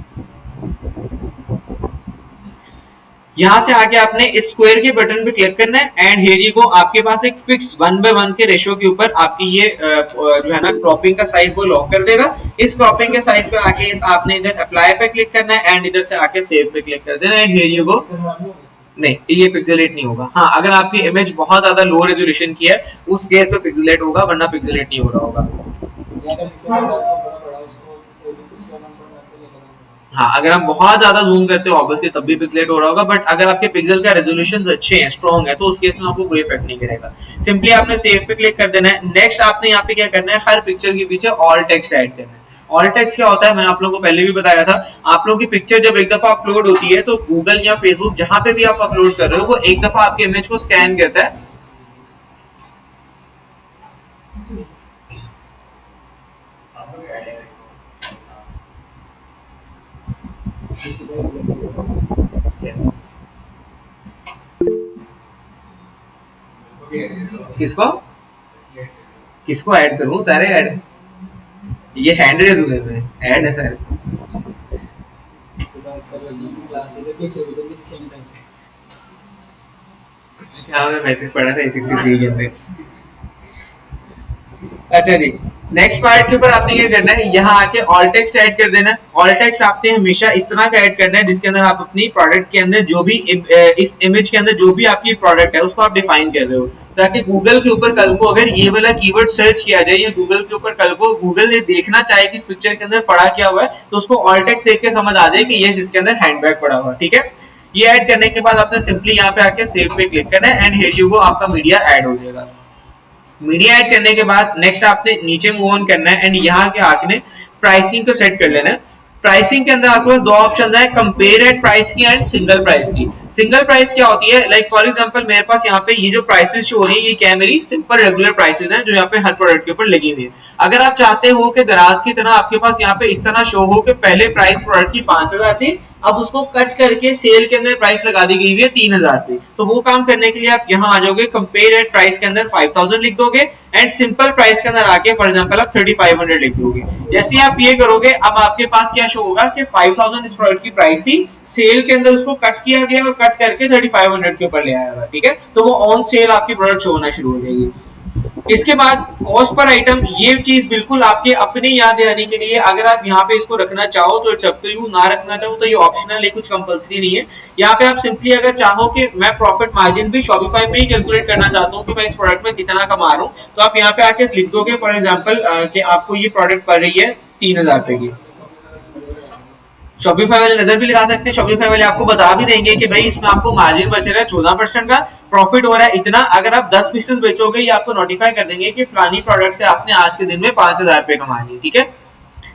A: यहाँ से आके आपने इस स्क्वायर के बटन पे क्लिक करना है एंड हियर यू गो, आपके पास एक फिक्स 1:1 के रेशियो के ऊपर आपकी ये जो है ना क्रॉपिंग का साइज वो लॉक कर देगा। इस क्रॉपिंग के साइज पे आके आपने इधर अप्लाई पे क्लिक करना है एंड इधर से आके सेव पे क्लिक कर देना है एंड हियर यू गो। नहीं, ये पिक्सेलेट नहीं होगा। हाँ, अगर आपकी इमेज बहुत ज्यादा लो रेजोल्यूशन की है उस केस पे पिक्सेलेट होगा, वरना पिक्सेलेट नहीं हो रहा होगा। हाँ, अगर आप बहुत ज्यादा जूम करते हो ऑब्वियसली तब भी पिक्सेलेट हो रहा होगा, बट अगर आपके पिक्सल का रेजोल्यूशन अच्छे हैं, स्ट्रॉन्ग है, तो उस केस में आपको कोई इफेक्ट नहीं करेगा। सिंपली आपने सेव पे क्लिक कर देना है। नेक्स्ट आपने यहाँ पे क्या करना है, हर पिक्चर के पीछे ऑल टेक्स्ट ऐड करना है। ऑल टेक्स्ट क्या होता है, मैंने आप लोगों को पहले भी बताया था। आप लोगों की पिक्चर जब एक दफा अपलोड होती है तो गूगल या फेसबुक जहां पे भी आप अपलोड कर रहे हो वो एक दफा आपके इमेज को स्कैन करता है। किसको किसको ऐड करूं, सारे ऐड, ये हैंड रेज हुए हुए ऐड है सारे। हाँ, मैं मैसेज पढ़ा था A63 के अंदर। अच्छा जी, नेक्स्ट पार्ट के ऊपर आपने ये करना है, यहाँ आके ऑल टेक्स्ट ऐड कर देना है। ऑल टेक्स्ट आपने हमेशा इस तरह का ऐड करना है जिसके अंदर आप अपनी प्रोडक्ट के अंदर जो भी इस इमेज के अंदर जो भी आपकी प्रोडक्ट है उसको आप डिफाइन कर रहे हो, ताकि गूगल के ऊपर कल को अगर ये वाला कीवर्ड सर्च किया जाए या गूगल के ऊपर कल को गूगल ने देखना चाहे कि इस पिक्चर के अंदर पड़ा क्या हुआ है, तो उसको ऑल टेक्स्ट देख के समझ आ जाए कि ये इसके अंदर हैंडबैग पड़ा हुआ है। ठीक है, ये ऐड करने के बाद आपने सिंपली यहाँ पे आके सेव पे क्लिक करना है एंड हियर यू गो, आपका मीडिया ऐड हो जाएगा। मीडिया ऐड करने के बाद नेक्स्ट आपने नीचे मूव ऑन करना है एंड यहाँ के आके प्राइसिंग को सेट कर लेना है। प्राइसिंग के अंदर आपके पास दो ऑप्शन है, कंपेयर एट प्राइस की एंड सिंगल प्राइस की। सिंगल प्राइस क्या होती है, लाइक फॉर एग्जांपल मेरे पास यहाँ पे ये जो प्राइसेस शो हो रही है ये क्या है, मेरी सिंपल रेगुलर प्राइसेस हैं जो यहाँ पे हर प्रोडक्ट के ऊपर लगी हुई है। अगर आप चाहते हो कि दराज की तरह आपके पास यहाँ पे इस तरह शो हो कि पहले प्राइस प्रोडक्ट की 5,000 थी, अब उसको कट करके सेल के अंदर प्राइस लगा दी गई हुई है 3,000 पे, तो वो काम करने के लिए आप यहाँ आ जाओगे, कंपेयर एट प्राइस के अंदर 5,000 लिख दोगे एंड सिंपल प्राइस के अंदर आके फॉर एग्जांपल आप 3,500 लिख दोगे। जैसे ही आप ये करोगे अब आपके पास क्या शो होगा कि 5,000 इस प्रोडक्ट की प्राइस थी, सेल के अंदर उसको कट किया गया और कट करके 3,500 के ऊपर ले आया हुआ। ठीक है, तो वो ऑन सेल आपकी प्रोडक्ट शो होना शुरू हो जाएगी। इसके बाद कॉस्ट पर आइटम, ये चीज बिल्कुल आपके अपनी याद दिलाने के लिए, अगर आप यहाँ पे इसको रखना चाहो तो इट्स अप टू यू, ना रखना चाहो तो ये ऑप्शनल है, कुछ कंपलसरी नहीं है। यहाँ पे आप सिंपली अगर चाहो कि मैं प्रॉफिट मार्जिन भी शॉपिफाई पे ही कैलकुलेट करना चाहता हूँ कि मैं इस प्रोडक्ट में कितना कमा रहा हूँ, तो आप यहाँ पे आके लिख दोगे फॉर एग्जाम्पल कि आपको ये प्रोडक्ट पड़ रही है 3,000 रुपए की। शॉपिफाई वाले नजर भी लगा सकते हैं, शॉपिफाई वाले आपको बता भी देंगे कि भाई इसमें आपको मार्जिन बच रहा है 14% का, प्रॉफिट हो रहा है इतना। अगर आप 10 पीसेस बेचोगे ये आपको नोटिफाई कर देंगे कि फलानी प्रोडक्ट से आपने आज के दिन में 5,000 रुपए कमा लिए। ठीक है,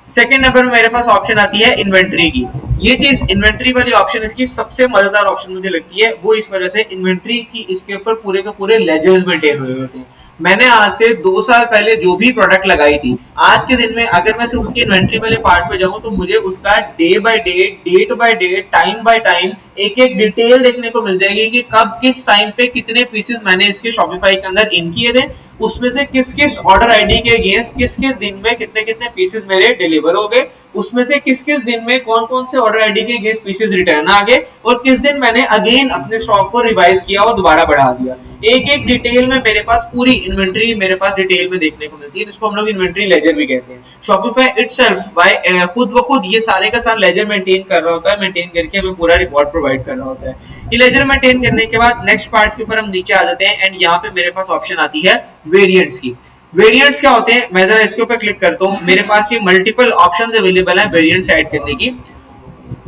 A: सेकंड नंबर में मेरे पास ऑप्शन आती है इन्वेंट्री की। ये चीज इन्वेंट्री वाली ऑप्शन इसकी सबसे मजेदार ऑप्शन मुझे लगती है, वो इस वजह से इन्वेंट्री की इसके ऊपर पूरे के पूरे लेजर्स मेंटेन हुए होते हैं। मैंने आज से 2 साल पहले जो भी प्रोडक्ट लगाई थी, आज के दिन में अगर मैं सिर्फ उसकी इन्वेंट्री वाले पार्ट पे जाऊं तो मुझे उसका day by date by date, time by time एक एक डिटेल देखने को मिल जाएगी कि कब किस टाइम पे कितने पीसेस मैंने इसके शॉपिफाई के अंदर इन किए थे, उसमें से किस किस ऑर्डर आईडी के अगेंस्ट किस किस दिन में कितने कितने पीसेस मेरे डिलीवर हो गए, उसमें से किस किस दिन में कौन कौन से ऑर्डर आईडी के अगेंस्ट पीसेस रिटर्न आ गए, और किस दिन मैंने अगेन अपने स्टॉक को रिवाइज किया और दोबारा बढ़ा दिया। एक एक डिटेल में मेरे पास पूरी इन्वेंट्री मेरे पास डिटेल में देखने को मिलती है, जिसको हम लोग इन्वेंट्री लेजर भी कहते हैं। शॉपिफाई इटसेल्फ बाय खुद ब खुद ये सारे का सारा लेजर मेंटेन कर रहा होता है, मेंटेन करके हमें पूरा रिपोर्ट प्रोवाइड कर रहा होता है। ये लेजर मेंटेन करने के बाद नेक्स्ट पार्ट के ऊपर हम नीचे आ जाते हैं एंड यहाँ पे मेरे पास ऑप्शन आती है वेरिएंट्स की। वेरिएंट्स क्या होते हैं, मैं जरा इसके ऊपर क्लिक करता हूँ, मेरे पास ये मल्टीपल ऑप्शंस अवेलेबल है वेरिएंट्स ऐड करने की।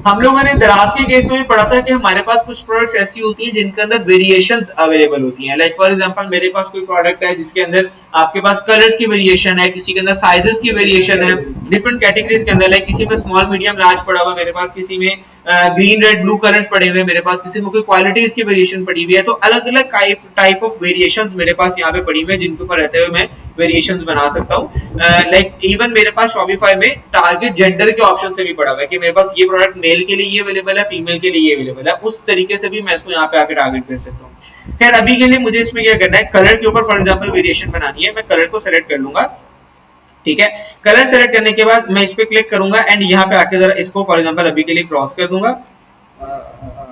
A: हम लोगों ने दराज के केस में भी पढ़ा था कि हमारे पास कुछ प्रोडक्ट्स ऐसी होती हैं जिनके अंदर वेरिएशंस अवेलेबल होती हैं। लाइक फॉर एग्जांपल मेरे पास कोई प्रोडक्ट है जिसके अंदर आपके पास कलर्स की वेरिएशन है, किसी के अंदर साइजेस की वेरिएशन है, डिफरेंट कैटेगरीज के अंदर, लाइक किसी में स्मॉल मीडियम लार्ज पड़ा हुआ, मेरे पास किसी में ग्रीन रेड ब्लू कलर्स पड़े हुए, मेरे पास किसी में कोई क्वालिटीज की वेरिएशन पड़ी हुई है। तो अलग अलग टाइप ऑफ वेरिएशंस मेरे पास यहाँ पे पड़ी हुई है जिनके ऊपर रहते हुए मैं वेरिएशंस बना सकता हूँ। लाइक इवन मेरे पास शॉपिफाई में टारगेट जेंडर के ऑप्शन से भी पड़ा हुआ है कि मेरे पास ये प्रोडक्ट मेल के लिए ये अवेलेबल है, फीमेल के लिए ये अवेलेबल है, उस तरीके से भी मैं इसको यहाँ पे आके टारगेट कर सकता हूँ। खैर अभी के लिए मुझे इसमें क्या करना है, कलर के ऊपर फॉर एग्जाम्पल वेरिएशन बनानी है, मैं कलर को सेलेक्ट कर लूंगा। ठीक है, कलर सेलेक्ट करने के बाद मैं इस पे क्लिक करूंगा एंड यहाँ पे आके जरा इसको फॉर एग्जांपल अभी के लिए क्रॉस कर दूंगा।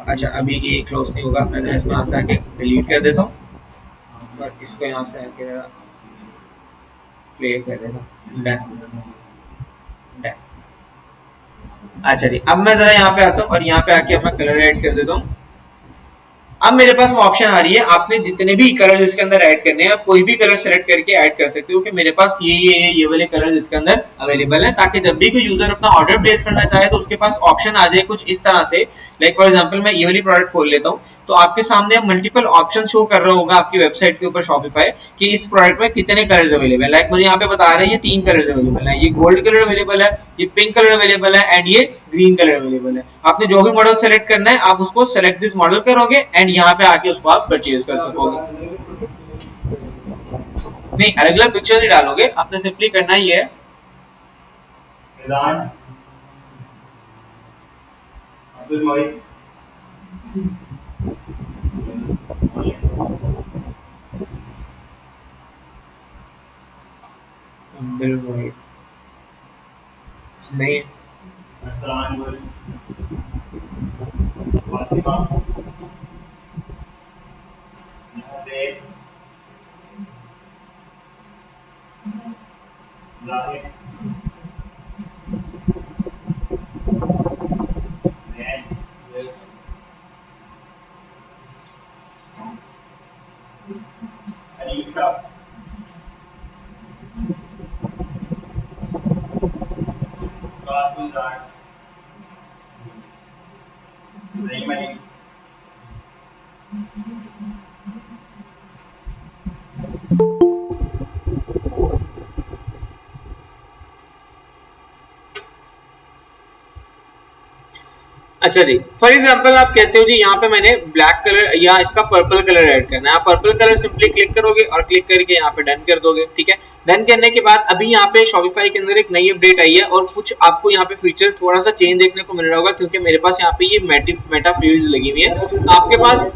A: अच्छा अभी ये क्लोज नहीं होगा, मैं जरा इसमें यहाँ से आके डिलीट कर देता हूँ और इसको यहाँ से आके जरा प्ले कर देता हूँ। Done done. अच्छा जी, अब मैं जरा यहाँ पे आता हूँ और यहाँ पे आके मैं कलर ऐड कर देता हूँ। अब मेरे पास वो ऑप्शन आ रही है, आपने जितने भी कलर इसके अंदर ऐड करने हैं, आप कोई भी कलर सेलेक्ट करके ऐड कर सकते हो कि मेरे पास ये वाले कलर इसके अंदर अवेलेबल है, ताकि जब भी कोई यूजर अपना ऑर्डर प्लेस करना चाहे तो उसके पास ऑप्शन आ जाए कुछ इस तरह से। लाइक फॉर एग्जांपल मैं ये वाली प्रोडक्ट खोल लेता हूँ, तो आपके सामने मल्टीपल ऑप्शन शो कर रहा होगा आपकी वेबसाइट के ऊपर शॉपिफाई कि इस प्रोडक्ट में कितने कलर्स अवेलेबल है। लाइक मुझे यहाँ पे बता रहा है ये 3 कलर्स अवेलेबल है, ये गोल्ड कलर अवेलेबल है, ये पिंक कलर अवेलेबल है एंड ये ग्रीन कलर अवेलेबल है। आपने जो भी मॉडल सेलेक्ट करना है आप उसको सेलेक्ट दिस मॉडल करोगे एंड यहाँ पे आके उसको आप परचेज कर सकोगे। नहीं, अलग अलग पिक्चर नहीं डालोगे, आपने सिंपली करना ही है नहीं अच्छा जी, फॉर एग्जांपल आप कहते हो जी यहाँ पे मैंने ब्लैक कलर या इसका पर्पल कलर ऐड करना है, आप पर्पल कलर सिंपली क्लिक करोगे और क्लिक करके यहाँ पे डन कर दोगे। ठीक है, डन करने के बाद अभी यहाँ पे शॉपिफाई के अंदर एक नई अपडेट आई है और कुछ आपको यहाँ पे फीचर थोड़ा सा चेंज देखने को मिल रहा होगा, क्योंकि मेरे पास यहाँ पे ये मेटा फील्ड्स लगी हुई है आपके पास।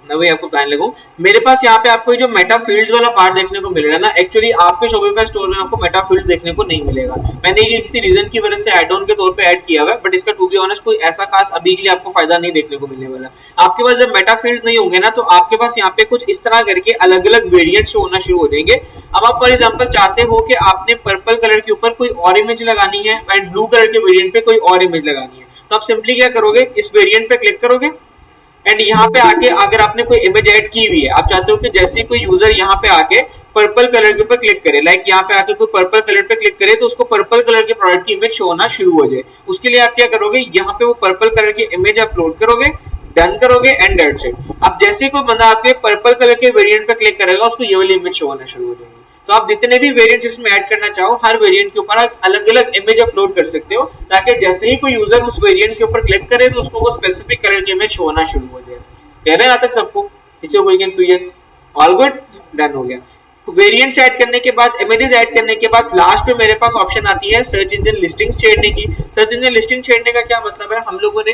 A: मैं वही आपको बताने लगूं, मेरे पास यहाँ पे आपको जो मेटा फील्ड्स वाला पार्ट देखने को मिल रहा है ना, एक्चुअली आपके शॉपिफाई स्टोर में आपको मेटा फील्ड्स देखने को नहीं मिलेगा। मैंने ये किसी रीजन की वजह से एड ऑन के तौर पे ऐड किया हुआ है, बट इसका टू बी ऑनेस्ट कोई ऐसा खास अभी के लिए आपको फायदा नहीं देखने को मिलने वाला। आपके पास जब मेटा फील्ड्स नहीं होंगे ना, तो आपके पास यहाँ पे कुछ इस तरह करके अलग अलग वेरिएंट शो होना शुरू हो जाएंगे। अब आप फॉर एग्जाम्पल चाहते हो कि आपने पर्पल कलर के ऊपर कोई और इमेज लगानी है एंड ब्लू कलर के वेरियंट पे कोई और इमेज लगानी है, तो आप सिंपली क्या करोगे, इस वेरियंट पे क्लिक करोगे एंड यहाँ पे आके अगर आपने कोई इमेज ऐड की हुई है, आप चाहते हो कि जैसे कोई यूजर यहाँ पे आके पर्पल कलर के ऊपर क्लिक करे, लाइक यहाँ पे आके कोई पर्पल कलर पे क्लिक करे तो उसको पर्पल कलर के प्रोडक्ट की इमेज शो होना शुरू हो जाए। उसके लिए आप क्या करोगे, यहाँ पे वो पर्पल कलर की इमेज अपलोड करोगे, डन करोगे एंड दैट्स इट। अब जैसे कोई बंदा आपके पर्पल कलर के वेरिएंट पे क्लिक करेगा उसको ये वाली इमेज शो होना शुरू हो जाएगी। तो आप जितने भी वेरिएंट इसमें ऐड करना चाहो, हर वेरिएंट के ऊपर अलग अलग इमेज अपलोड कर सकते हो, ताकि जैसे ही कोई यूजर उस वेरिएंट के ऊपर क्लिक करे तो उसको वो स्पेसिफिक कलर की इमेज शो होना शुरू हो जाए। कह रहे हैं यहाँ तक सबको, इससे कोई कंफ्यूजन? ऑल गुड, डन हो गया। वेरिएंट्स ऐड करने के बाद, इमेजेस ऐड करने के बाद लास्ट में मेरे पास ऑप्शन आती है सर्च इंजन लिस्टिंग्स छेड़ने की। सर्च इंजन लिस्टिंग छेड़ने का क्या मतलब है, हम लोगों ने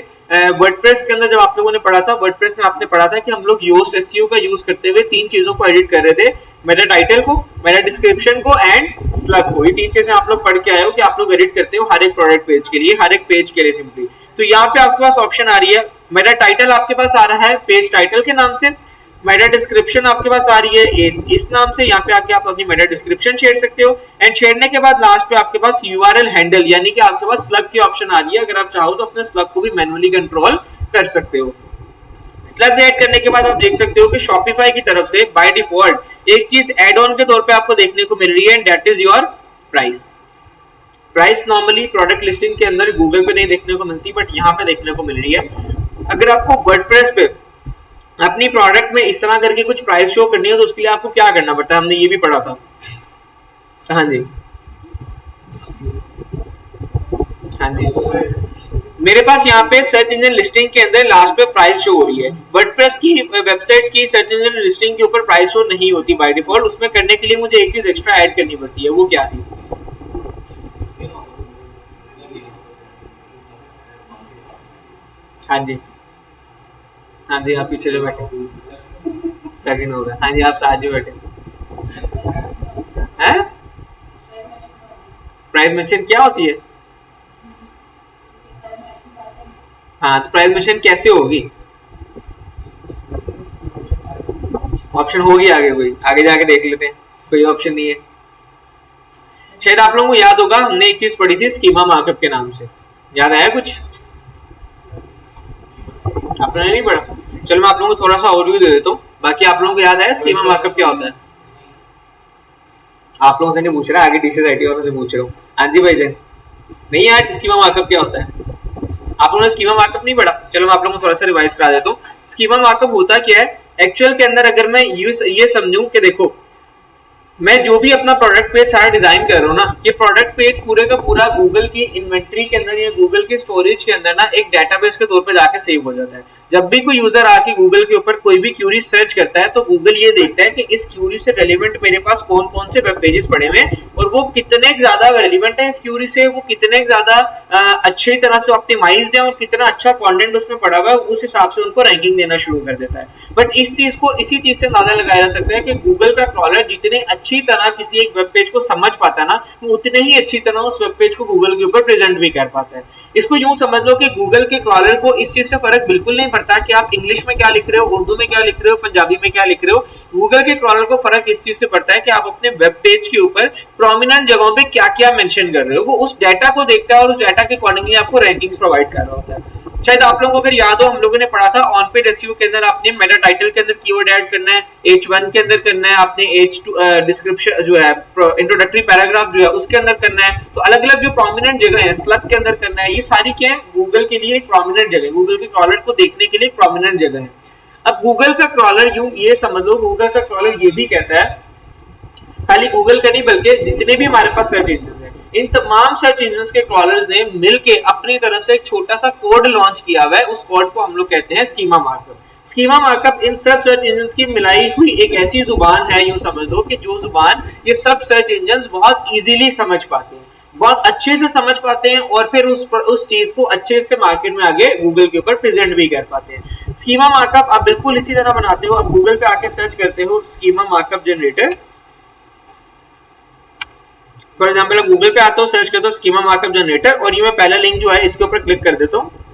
A: वर्डप्रेस के अंदर जब आप लोगों ने पढ़ा था, वर्डप्रेस में आपने पढ़ा था कि हम लोग योस्ट एसईओ का यूज करते हुए 3 चीजों को एडिट कर रहे थे, मेटा टाइटल को, मेटा डिस्क्रिप्शन को एंड स्लग को। ये 3 चीजें आप लोग पढ़ के आए हो कि आप लोग एडिट करते हो हर एक प्रोडक्ट पेज के लिए, हर एक पेज के लिए सिंपली। तो यहाँ पे आपके पास ऑप्शन आ रही है, मेटा टाइटल आपके पास आ रहा है पेज टाइटल के नाम से, मेटा डिस्क्रिप्शन आपके पास आ रही है इस नाम से, यहाँ पे आके आप अपनी मेटा डिस्क्रिप्शन छेड़ सकते हो एंड छेड़ने के बाद लास्ट पे आपके पास यूआरएल हैंडल यानी कि आपके पास स्लग की ऑप्शन आ रही है। अगर आप चाहो तो अपने स्लग को भी मैनुअली कंट्रोल कर सकते हो। स्लग्स ऐड करने के बाद आप देख सकते हो कि शॉपिफाई की तरफ से बाय डिफॉल्ट एक चीज एड ऑन के तौर पे आपको देखने को मिल रही है and that is your price. Price normally product listing के अंदर गूगल पे नहीं देखने को मिलती, बट यहाँ पे देखने को मिल रही है। अगर आपको वर्डप्रेस पे अपनी प्रोडक्ट में इस तरह करके कुछ प्राइस शो करनी है तो उसके लिए आपको क्या करना पड़ता है, हमने ये भी पढ़ा था। हाँ जी, हाँ जी, मेरे पास यहाँ पे सर्च इंजन लिस्टिंग के अंदर लास्ट पे प्राइस शो हो रही है। वर्डप्रेस की वेबसाइट्स की सर्च इंजन लिस्टिंग के ऊपर प्राइस शो नहीं होती बाय डिफॉल्ट, उसमें करने के लिए मुझे एक चीज एक्स्ट्रा ऐड करनी पड़ती है, वो क्या थी? हाँ जी, हाँ जी, आप पीछे जो बैठे लॉगिन होगा, हाँ जी, आप साथ जो बैठे हैं। प्राइस मेंशन क्या होती है? हाँ, तो प्राइस मेंशन कैसे होगी? ऑप्शन होगी आगे, कोई आगे जाके देख लेते हैं, कोई ऑप्शन नहीं है। शायद आप लोगों को याद होगा हमने एक चीज पढ़ी थी स्कीमा मार्कअप के नाम से, याद आया कुछ? आपने नहीं पढ़ा? चलो मैं आप लोगों को थोड़ा सा ओवरव्यू दे देता हूँ, बाकी आप लोगों को याद है स्कीमा मार्कअप क्या होता है? आप लोगों से नहीं पूछ रहा, आगे डीसीएसआईटी वालों से पूछ रहा हूँ। हाँ जी भाई जैन, नहीं यार स्कीमा मार्कअप क्या होता है? आप लोगों ने स्कीमा मार्कअप नहीं पढ़ा? चलो मैं आप लोगों को थोड़ा सा रिवाइज करा देता हूँ। स्कीमा मार्कअप होता क्या है एक्चुअल के अंदर, अगर मैं ये समझूं कि देखो मैं जो भी अपना प्रोडक्ट पेज सारा डिजाइन कर रहा हूँ ना, ये प्रोडक्ट पेज पूरे का पूरा गूगल की इन्वेंट्री के अंदर या गूगल की स्टोरेज के अंदर ना एक डेटाबेस के तौर पे जाके सेव हो जाता है। जब भी कोई यूजर आके गूगल के ऊपर कोई भी क्यूरी सर्च करता है तो गूगल ये देखता है कि इस क्यूरी से रेलिवेंट मेरे पास कौन कौन से वेब पेजेस पड़े हुए हैं और वो कितने ज्यादा रेलिवेंट है इस क्यूरी से, वो कितने ज्यादा अच्छी तरह से ऑप्टिमाइज्ड है और कितना अच्छा कंटेंट उसमें पड़ा हुआ है, उस हिसाब से उनको रैंकिंग देना शुरू कर देता है। बट इस चीज को इसी चीज से अंदाजा लगाया जा सकता है कि गूगल का क्रॉलर जितने अच्छी तरह किसी एक वेब पेज को समझ पाता है ना, वो उतने ही अच्छी तरह उस वेब पेज को गूगल के ऊपर प्रेजेंट भी कर पाता है। इसको यूं समझ लो कि गूगल के क्रॉलर को इस चीज से फर्क बिल्कुल नहीं पड़ता कि आप इंग्लिश में क्या लिख रहे हो, उर्दू में क्या लिख रहे हो, पंजाबी में क्या लिख रहे हो। गूगल के क्रॉलर को फर्क इस चीज से पड़ता है कि आप अपने वेब पेज के ऊपर प्रोमिनेंट जगहों पे क्या क्या मेंशन कर रहे हो। वो उस डाटा को देखता है और उस डाटा के अकॉर्डिंगली आपको रैंकिंग्स प्रोवाइड कर रहा होता है। शायद आप लोगों को अगर याद हो, हम लोगों ने पढ़ा था ऑन पेज एसईओ के अंदर आपने मेटा टाइटल के अंदर कीवर्ड ऐड करना है, H1 के अंदर करना है, आपने H2 डिस्क्रिप्शन जो है इंट्रोडक्टरी पैराग्राफ जो है उसके अंदर करना है। तो अलग अलग जो प्रोमिनेंट जगह है स्लग के अंदर करना है, ये सारी क्या है गूगल के लिए एक प्रोमिनेंट जगह है, गूगल के क्रॉलर को देखने के लिए एक प्रोमिनेंट जगह है। अब गूगल का क्रॉलर यूं ये समझ लो, गूगल का क्रॉलर ये भी कहता है, खाली गूगल का नहीं बल्कि जितने भी हमारे पास सर्च इंजन है, इन तमाम सर्च इंजन के क्रॉलर्स ने मिलके अपनी तरफ से एक छोटा सा कोड लॉन्च किया हुआ है। उस कोड को हम लोग कहते हैं स्कीमा मार्कअप। स्कीमा मार्कअप इन सब सर्च इंजन की मिलाई हुई एक ऐसी जुबान है, यूं समझ लो कि जो जुबान ये सब सर्च इंजन बहुत इजीली समझ पाते हैं, बहुत अच्छे से समझ पाते हैं और फिर उस चीज को अच्छे से मार्केट में आगे गूगल के ऊपर प्रेजेंट भी कर पाते हैं। स्कीमा मार्कअप आप बिल्कुल इसी तरह बनाते हो, आप गूगल पे आके सर्च करते हो schema markup generator. For example आप गूगल पे आते हो, सर्च करते हो स्कीमा मार्कअप जनरेटर और ये मैं पहला लिंक जो है इसके ऊपर क्लिक कर देता हूँ।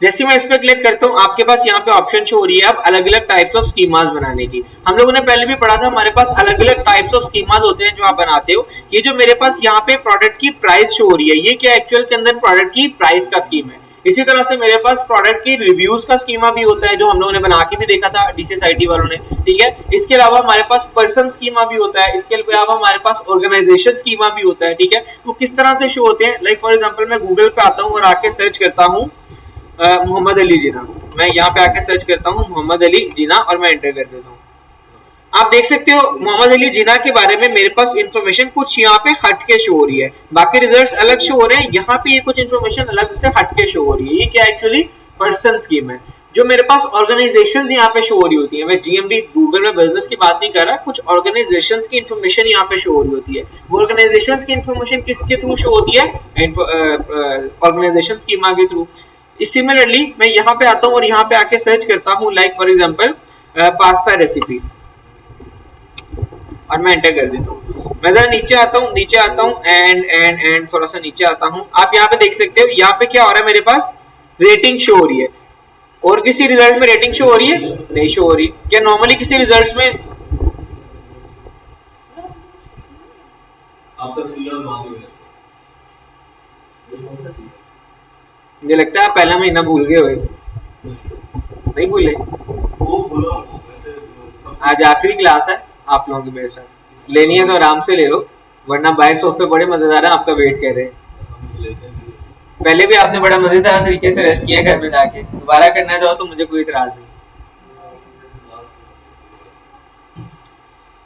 A: जैसे मैं इस पे क्लिक करता हूँ आपके पास यहाँ पे ऑप्शन शो हो रही है अब अलग अलग टाइप्स ऑफ स्कीमास बनाने की। हम लोगों ने पहले भी पढ़ा था हमारे पास अलग अलग टाइप्स ऑफ स्कीमास होते हैं जो आप बनाते हो। ये जो मेरे पास यहाँ पे प्रोडक्ट की प्राइस शो हो रही है, ये क्या एक्चुअल के अंदर प्रोडक्ट की प्राइस का स्कीम है। इसी तरह से मेरे पास प्रोडक्ट की रिव्यूज का स्कीमा भी होता है जो हम लोगों ने बना के भी देखा था डीसीएसआईटी वालों ने, ठीक है। इसके अलावा हमारे पास पर्सन स्कीमा भी होता है, इसके अलावा हमारे पास ऑर्गेनाइजेशन स्कीमा भी होता है, ठीक है। वो किस तरह से शो होते हैं, लाइक फॉर एग्जांपल मैं गूगल पे आता हूँ और आके सर्च करता हूँ मोहम्मद अली जिना, मैं यहाँ पे आके सर्च करता हूँ मोहम्मद अली जिना और मैं एंटर कर देता हूँ। आप देख सकते हो मोहम्मद अली जिना के बारे में मेरे पास इंफॉर्मेशन कुछ यहाँ पे हटके शो हो रही है, बाकी रिजल्ट्स अलग शो हो रहे हैं, यहाँ पे ये कुछ इंफॉर्मेशन अलग से हटके शो हो रही है। ये क्या एक्चुअली पर्सन स्कीम है। जो मेरे पास ऑर्गेनाइजेशंस यहाँ पे शो हो रही होती है, मैं जीएमबी गूगल में बिजनेस की बात नहीं कर रहा, कुछ ऑर्गेनाइजेशंस की इंफॉर्मेशन यहाँ पे शो हो रही होती है। वो ऑर्गेनाइजेशंस की इंफॉर्मेशन किसके थ्रू शो होती है, ऑर्गेनाइजेशन स्कीमा के थ्रू। सिमिलरली मैं यहाँ पे आता हूँ और यहाँ पे आके सर्च करता हूँ like for example pasta recipe और मैं एंटर कर देता हूँ। मैं जरा नीचे आता हूँ एंड थोड़ा सा नीचे आता हूँ। आप यहाँ पे देख सकते हो यहाँ पे क्या हो रहा है, मेरे पास रेटिंग शो हो रही है और किसी रिजल्ट में रेटिंग शो हो रही है नहीं शो हो रही। क्या नॉर्मली किसी रिजल्ट्स में आपका मुझे लगता है आप पहला महीना भूल गए भाई, नहीं भूले? आज आखिरी क्लास है आप लोगों की, मेरे साथ लेनी है तो आराम से ले लो, वरना बाहर सोफे बड़े मजेदार है आपका वेट कर रहे हैं। पहले भी आपने बड़ा मजेदार तरीके से रेस्ट किया घर में जाके, दोबारा करना चाहो तो मुझे कोई इतराज नहीं।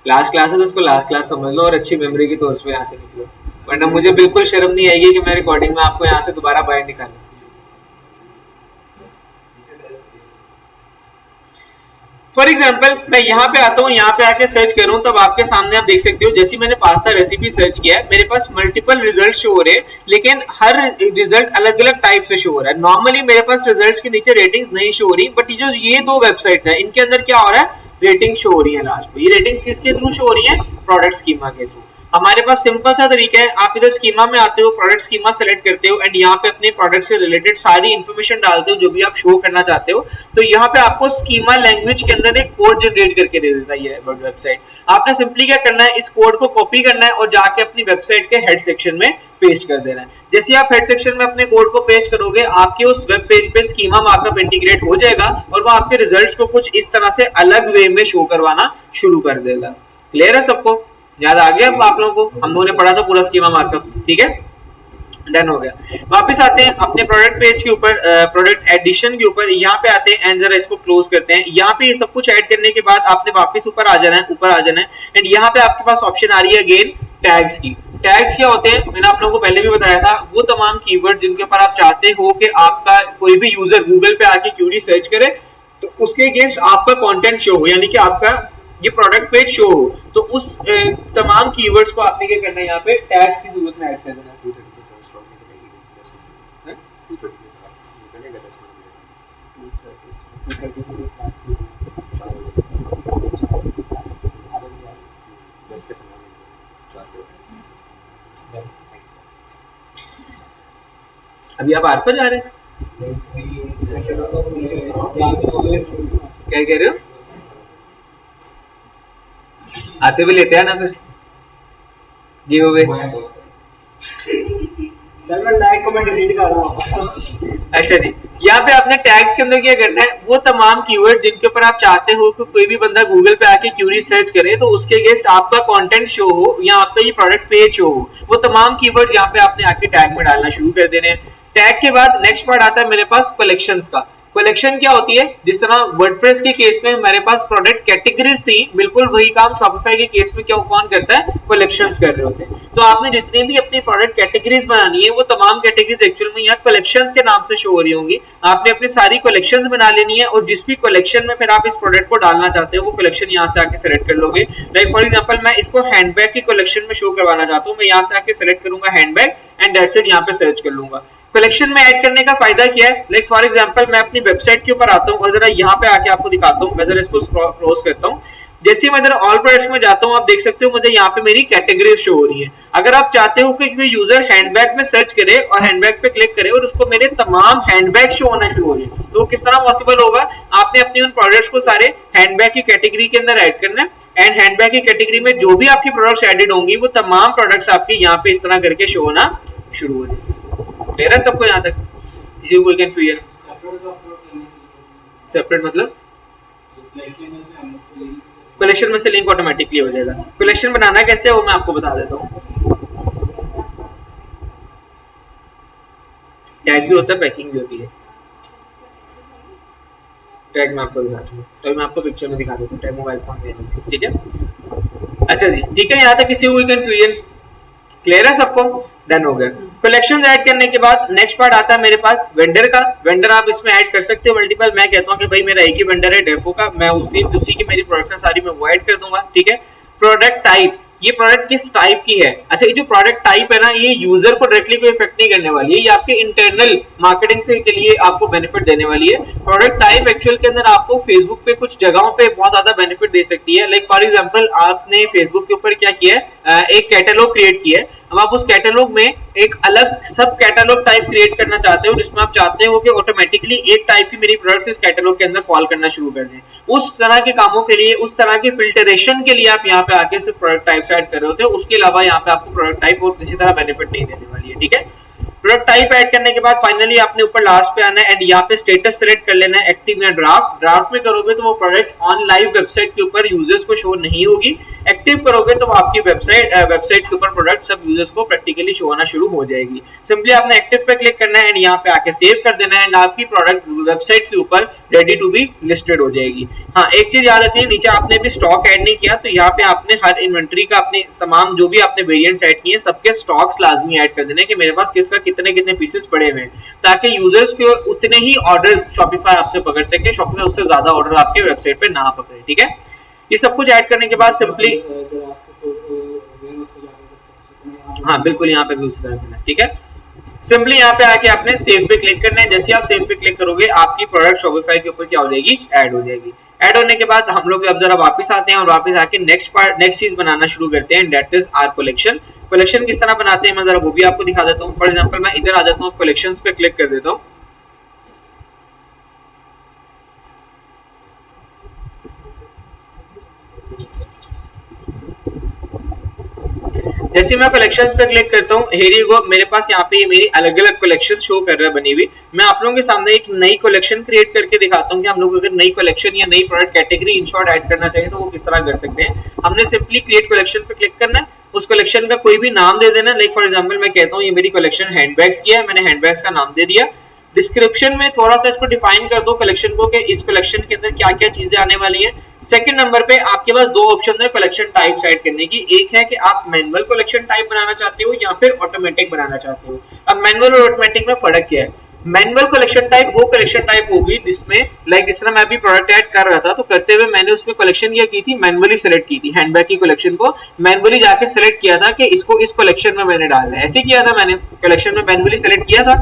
A: लास्ट क्लास है तो उसको लास्ट क्लास समझ लो और अच्छी मेमोरी की तौर पे यहाँ से निकलो, वरना मुझे बिल्कुल शर्म नहीं आएगी कि मैं रिकॉर्डिंग में आपको यहाँ से दोबारा बाहर निकालूं। फॉर एग्जाम्पल मैं यहाँ पे आता हूँ, यहाँ पे आके सर्च करूँ तब आपके सामने आप देख सकते हो जैसे मैंने पास्ता रेसिपी सर्च किया है मेरे पास मल्टीपल रिजल्ट शो हो रहे हैं, लेकिन हर रिजल्ट अलग अलग टाइप से शो हो रहा है। नॉर्मली मेरे पास रिजल्ट्स के नीचे रेटिंग्स नहीं शो हो रही, बट जो ये दो वेबसाइट्स है इनके अंदर क्या हो रहा है, रेटिंग शो हो रही है लास्ट में। ये रेटिंग्स किसके थ्रू शो हो रही है, प्रोडक्ट स्कीमा के थ्रू। हमारे पास सिंपल सा तरीका है, आप इधर स्कीमा में आते हो, प्रोडक्ट स्कीमा सेलेक्ट करते हो एंड यहाँ पे अपने प्रोडक्ट से रिलेटेड सारी इन्फॉर्मेशन डालते हो जो भी आप शो करना चाहते हो। तो यहाँ पे आपको स्कीमा लैंग्वेज के अंदर एक कोड जनरेट करके दे देता है ये वेबसाइट। आपने सिंपली क्या करना है, इस कोड को कॉपी करना है और जाके अपनी वेबसाइट के हेड सेक्शन में पेस्ट कर देना है। जैसे आप हेड सेक्शन में अपने कोड को पेस्ट करोगे, आपके उस वेब पेज पे स्कीमा मार्कअप इंटीग्रेट हो जाएगा और वो आपके रिजल्ट्स को कुछ इस तरह से अलग वे में शो करवाना शुरू कर देगा। क्लियर है सबको? याद आ गया अब आप लोगों को? हम लोगों ने पढ़ा था पूरा स्कीमा मार्कअप, ठीक है, डन हो गया। वापस आते हैं अपने प्रोडक्ट पेज के ऊपर, प्रोडक्ट एडिशन के ऊपर, यहाँ पे आते हैं एंड जरा इसको क्लोज करते हैं। यहाँ पे ये सब कुछ ऐड करने के बाद आपने वापस ऊपर आ जाना है, एंड यहाँ पे आपके पास ऑप्शन आ रही है अगेन टैग्स की। टैग्स क्या होते हैं, मैंने आप लोगों को पहले भी बताया था, वो तमाम कीवर्ड जिनके ऊपर आप चाहते हो कि आपका कोई भी यूजर गूगल पे आके क्यूरी सर्च करे तो उसके अगेंस्ट आपका कंटेंट शो हो, यानी कि आपका ये प्रोडक्ट पेज शो हो, तो उस तमाम कीवर्ड्स को आपने क्या करना है, यहाँ पे टैग्स की जरूरत में ऐड कर देना है। अभी आप आरफा जा रहे हैं, क्या कह रहे हो? आते हुए लेते हैं ना फिर गिव अवे।
B: सर मैं टैग को मैं डिलीट कर रहा हूं।
A: अच्छा जी, यहाँ पे आपने टैग्स के अंदर क्या करना है, वो तमाम कीवर्ड जिनके ऊपर आप चाहते हो कि कोई भी बंदा गूगल पे आके क्यूरी सर्च करे तो उसके अगेंस्ट आपका कंटेंट शो हो या आपका ये प्रोडक्ट पेज शो हो, वो तमाम कीवर्ड्स यहाँ पे आपने आके टैग में डालना शुरू कर देने हैं। टैग के बाद नेक्स्ट पार्ट आता है मेरे पास कलेक्शंस का। कलेक्शन क्या होती है, जिस तरह वर्डप्रेस के केस में हमारे पास प्रोडक्ट कैटेगरीज थी, बिल्कुल वही काम शॉपिफाई के केस में क्या कौन करता है, कलेक्शंस कर रहे होते हैं। तो आपने जितनी भी अपनी प्रोडक्ट कैटेगरीज बनानी है वो तमाम कैटेगरीज एक्चुअल में यहाँ कलेक्शंस के नाम से शो हो रही होंगी। आपने अपनी सारी कलेक्शंस बना लेनी है और जिस भी कलेक्शन में फिर आप इस प्रोडक्ट को डालना चाहते हो वो कलेक्शन यहाँ से आके सेलेक्ट कर लोगे। लाइक फॉर एग्जांपल मैं इसको हैंडबैग की कलेक्शन में शो करवाना चाहता हूँ, मैं यहाँ से आके सेलेक्ट करूंगा हैंडबैग एंड दैट्स इट, यहाँ पे सर्च कर लूंगा। कलेक्शन में ऐड करने का फायदा क्या है, लाइक फॉर एग्जांपल मैं अपनी वेबसाइट के ऊपर आता हूँ और जरा यहाँ पे आके आपको दिखाता हूँ। मैं जरा इसको क्लोज करता हूँ। जैसे मैं इधर ऑल प्रोडक्ट्स में जाता हूँ, आप देख सकते हो मुझे यहाँ पे मेरी कैटेगरीज शो हो रही है। अगर आप चाहते हो कि कोई यूजर हैंडबैग में सर्च करे और हैंडबैग पे क्लिक करे और उसको मेरे तमाम हैंडबैग शो होना शुरू हो जाए, तो किस तरह पॉसिबल होगा? आपने अपनी उन प्रोडक्ट्स को सारे हैंडबैग की कैटेगरी के अंदर ऐड करना है एंड हैंडबैग की कैटेगरी में जो भी आपकी प्रोडक्ट्स एडेड होंगी वो तमाम प्रोडक्ट्स आपके यहाँ पे इस तरह करके शो होना शुरू हो जाए। क्लियर है सबको यहाँ तक? किसी को कोई कंफ्यूजन? सेपरेट मतलब कलेक्शन में से लिंक ऑटोमेटिकली हो जाएगा। कलेक्शन बनाना कैसे है वो मैं आपको बता देता हूँ। टैग भी होता है, पैकिंग भी होती है। टैग मैं आपको दिखाता हूँ, तो मैं आपको पिक्चर में दिखा देता हूँ। टैग मोबाइल फोन में, ठीक है? अच्छा जी, ठीक है, यहाँ तक किसी को कोई कंफ्यूजन? क्लियर है सबको? डन हो गया। कलेक्शन ऐड करने के बाद नेक्स्ट पार्ट आता है मेरे पास वेंडर का। वेंडर आप इसमें ऐड कर सकते हो मल्टीपल। मैं कहता हूँ कि भाई मेरा एक ही वेंडर है डेफो का, मैं उसी की मेरी प्रोडक्शन सारी मैं वो ऐड कर दूंगा, ठीक है? प्रोडक्ट टाइप, ये प्रोडक्ट किस टाइप की है? अच्छा, ये जो प्रोडक्ट टाइप है ना, ये यूजर को डायरेक्टली कोई इफेक्ट नहीं करने वाली है, ये आपके इंटरनल मार्केटिंग से के लिए आपको बेनिफिट देने वाली है। प्रोडक्ट टाइप एक्चुअल के अंदर आपको फेसबुक पे कुछ जगहों पे बहुत ज्यादा बेनिफिट दे सकती है। लाइक फॉर एग्जांपल आपने फेसबुक के ऊपर क्या किया है, एक कैटलॉग क्रिएट किया है। अब आप उस कैटलॉग में एक अलग सब कैटलॉग टाइप क्रिएट करना चाहते हो जिसमें आप चाहते हो कि ऑटोमेटिकली एक टाइप की मेरी प्रोडक्ट्स इस कैटलॉग के अंदर फॉल करना शुरू कर दें। उस तरह के कामों के लिए, उस तरह के फिल्टरेशन के लिए आप यहाँ पे आके सिर्फ प्रोडक्ट टाइप ऐड कर रहे होते हो। उसके अलावा यहाँ पे आपको प्रोडक्ट टाइप और किसी तरह बेनिफिट नहीं देने वाली है, ठीक है? प्रोडक्ट टाइप ऐड करने के बाद फाइनली आपने ऊपर लास्ट पे आना है एंड यहाँ पे स्टेटस सेलेक्ट कर लेना है, एक्टिव या ड्राफ्ट। ड्राफ्ट में करोगे तो वो प्रोडक्ट ऑन लाइव वेबसाइट के ऊपर यूजर्स को शो नहीं होगी। एक्टिव करोगे तो आपकी वेबसाइट के ऊपर प्रोडक्ट सब यूजर्स को प्रैक्टिकली शो होना शुरू हो जाएगी। सिंपली आपने एक्टिव पे क्लिक करना है एंड यहाँ पे आके सेव कर देना है एंड आपकी प्रोडक्ट वेबसाइट के ऊपर रेडी टू बी लिस्टेड हो जाएगी। हाँ, एक चीज याद रखिए, नीचे आपने भी स्टॉक ऐड नहीं किया तो यहाँ पे आपने हर इन्वेंटरी का अपने तमाम जो भी आपने वेरिएंट्स ऐड किए सबके स्टॉक्स लाजमी ऐड कर देने कि मेरे पास किसका कितने कितने पीसेस पड़े हुए हैं, ताकि यूजर्स के उतने ही ऑर्डर्स शॉपिफाई आपसे पकड़ सके, शॉपिफाई उससे ज्यादा ऑर्डर आपके वेबसाइट पे ना पकड़े, ठीक है? ये सब कुछ ऐड करने के बाद सिंपली, हाँ बिल्कुल यहाँ पे भी उसी तरह करना है, ठीक है? सिंपली यहाँ पे आके आपने सेव पे क्लिक करना है। जैसे आप सेव पे क्लिक करोगे आपकी प्रोडक्ट शॉपिफाई के ऊपर क्या हो जाएगी, ऐड हो जाएगी। ऐड होने के बाद हम लोग अब जरा वापस आते हैं और वापस आके नेक्स्ट चीज बनाना शुरू करते हैं, that is our collection. Collection किस तरह बनाते हैं मैं जरा वो भी आपको दिखा देता हूँ। फॉर एग्जांपल मैं इधर आ जाता हूँ, कलेक्शंस पे क्लिक कर देता हूँ। जैसे मैं कलेक्शंस पे क्लिक करता हूँ, हियर यू गो, मेरे पास यहाँ पे मेरी अलग अलग कलेक्शन शो कर रहा है बनी हुई। मैं आप लोगों के सामने एक नई कलेक्शन क्रिएट करके दिखाता हूँ कि हम लोग अगर नई कलेक्शन या नई product category in short add करना चाहिए तो वो किस तरह कर सकते हैं। हमने सिंपली क्रिएट कलेक्शन पे क्लिक करना है, उस कलेक्शन का कोई भी नाम दे देना। लाइक फॉर एग्जाम्पल मैं कहता हूँ ये मेरी कलेक्शन हैंडबैग्स की है, मैंने हैंडबैग्स का नाम दे दिया। डिस्क्रिप्शन में थोड़ा सा इसको डिफाइन कर दो कलेक्शन को कि इस कलेक्शन के अंदर क्या क्या चीजें आने वाली हैं। सेकंड नंबर पे आपके पास दो ऑप्शन है कलेक्शन टाइप सेट करने की। एक है कि आप मैनुअल कलेक्शन टाइप बनाना चाहते हो या फिर ऑटोमेटिक बनाना चाहते हो। अब मैनुअल और ऑटोमेटिक में फर्क क्या है? मैनुअल कलेक्शन टाइप वो कलेक्शन टाइप होगी जिसमें लाइक जिस तरह मैं अभी प्रोडक्ट ऐड कर रहा था तो करते हुए मैंने उसमें कलेक्शन क्या की थी, मैनुअली सेलेक्ट की थी। हैंडबैग की कलेक्शन को मैनुअली जाके सेलेक्ट किया था कि इसको इस कलेक्शन में मैंने डालना है, ऐसे किया था मैंने, कलेक्शन में मैनुअली सेलेक्ट किया था।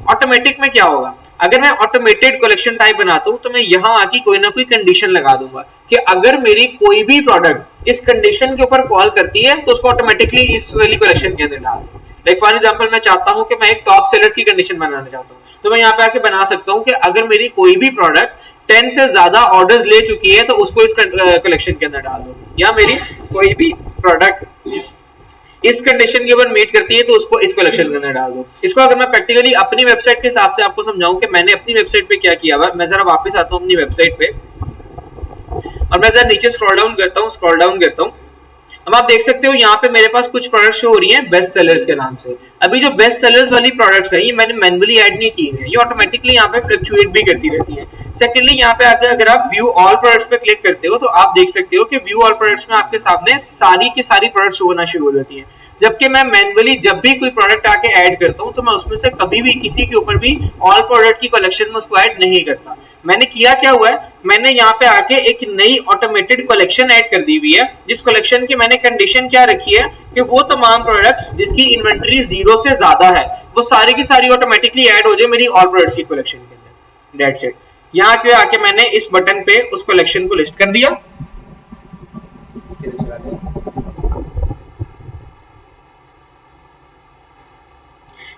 A: ऑटोमेटिक में क्या होगा, अगर मैं ऑटोमेटेड कलेक्शन टाइप बनाता हूं तो मैं यहां आके कोई ना कोई कंडीशन लगा दूंगा कि अगर मेरी कोई भी प्रोडक्ट इस कंडीशन के ऊपर फॉल करती है तो उसको ऑटोमेटिकली इस वाली कलेक्शन के अंदर डाल दूं। लाइक फॉर एग्जांपल मैं चाहता हूं कि मैं एक टॉप सेलर्स की कंडीशन बनाना चाहता हूं तो मैं यहां पे आके बना सकता हूं कि अगर मेरी कोई भी प्रोडक्ट 10 से ज्यादा ऑर्डर्स ले चुकी है तो उसको इस कलेक्शन के अंदर डाल दो, या मेरी कोई भी प्रोडक्ट इस कंडीशन के ऊपर मीट करती है तो उसको इस कलेक्शन के अंदर डाल दो। इसको अगर मैं प्रैक्टिकली अपनी वेबसाइट के हिसाब से आपको समझाऊं कि मैंने अपनी वेबसाइट पे क्या किया हुआ, मैं जरा वापस आता हूं अपनी वेबसाइट पे और मैं जरा नीचे स्क्रॉल डाउन करता हूं। अब आप देख सकते हो यहाँ पे मेरे पास कुछ प्रोडक्ट शो हो रही हैं बेस्ट सेलर्स के नाम से। अभी जो बेस्ट सेलर्स वाली प्रोडक्ट्स है ये मैंने मैनुअली ऐड नहीं की है, ये ऑटोमेटिकली यहाँ पे फ्लक्चुएट भी करती रहती हैं। सेकेंडली यहाँ पे आकर अगर आप व्यू ऑल प्रोडक्ट्स पे क्लिक करते हो तो आप देख सकते हो कि व्यू ऑल प्रोडक्ट्स में आपके सामने सारी की सारी प्रोडक्ट्स होना शुरू हो जाती हैं। जबकि मैं मैनुअली जब भी कोई प्रोडक्ट आके ऐड करता हूँ तो मैं उसमें से कभी भी किसी के ऊपर भी ऑल प्रोडक्ट की कलेक्शन में उसको ऐड नहीं करता। मैंने किया क्या हुआ है, मैंने यहाँ पे आके एक नई ऑटोमेटेड कलेक्शन ऐड कर दी हुई है, जिस कलेक्शन की मैंने कंडीशन क्या रखी है कि वो तमाम प्रोडक्ट्स जिसकी इन्वेंटरी 0 से ज्यादा है वो सारी की सारी ऑटोमेटिकली ऐड हो जाए मेरी ऑल प्रोडक्ट्स की कलेक्शन के अंदर। That's it. यहाँ पे आके मैंने इस बटन पे उस कलेक्शन को लिस्ट कर दिया।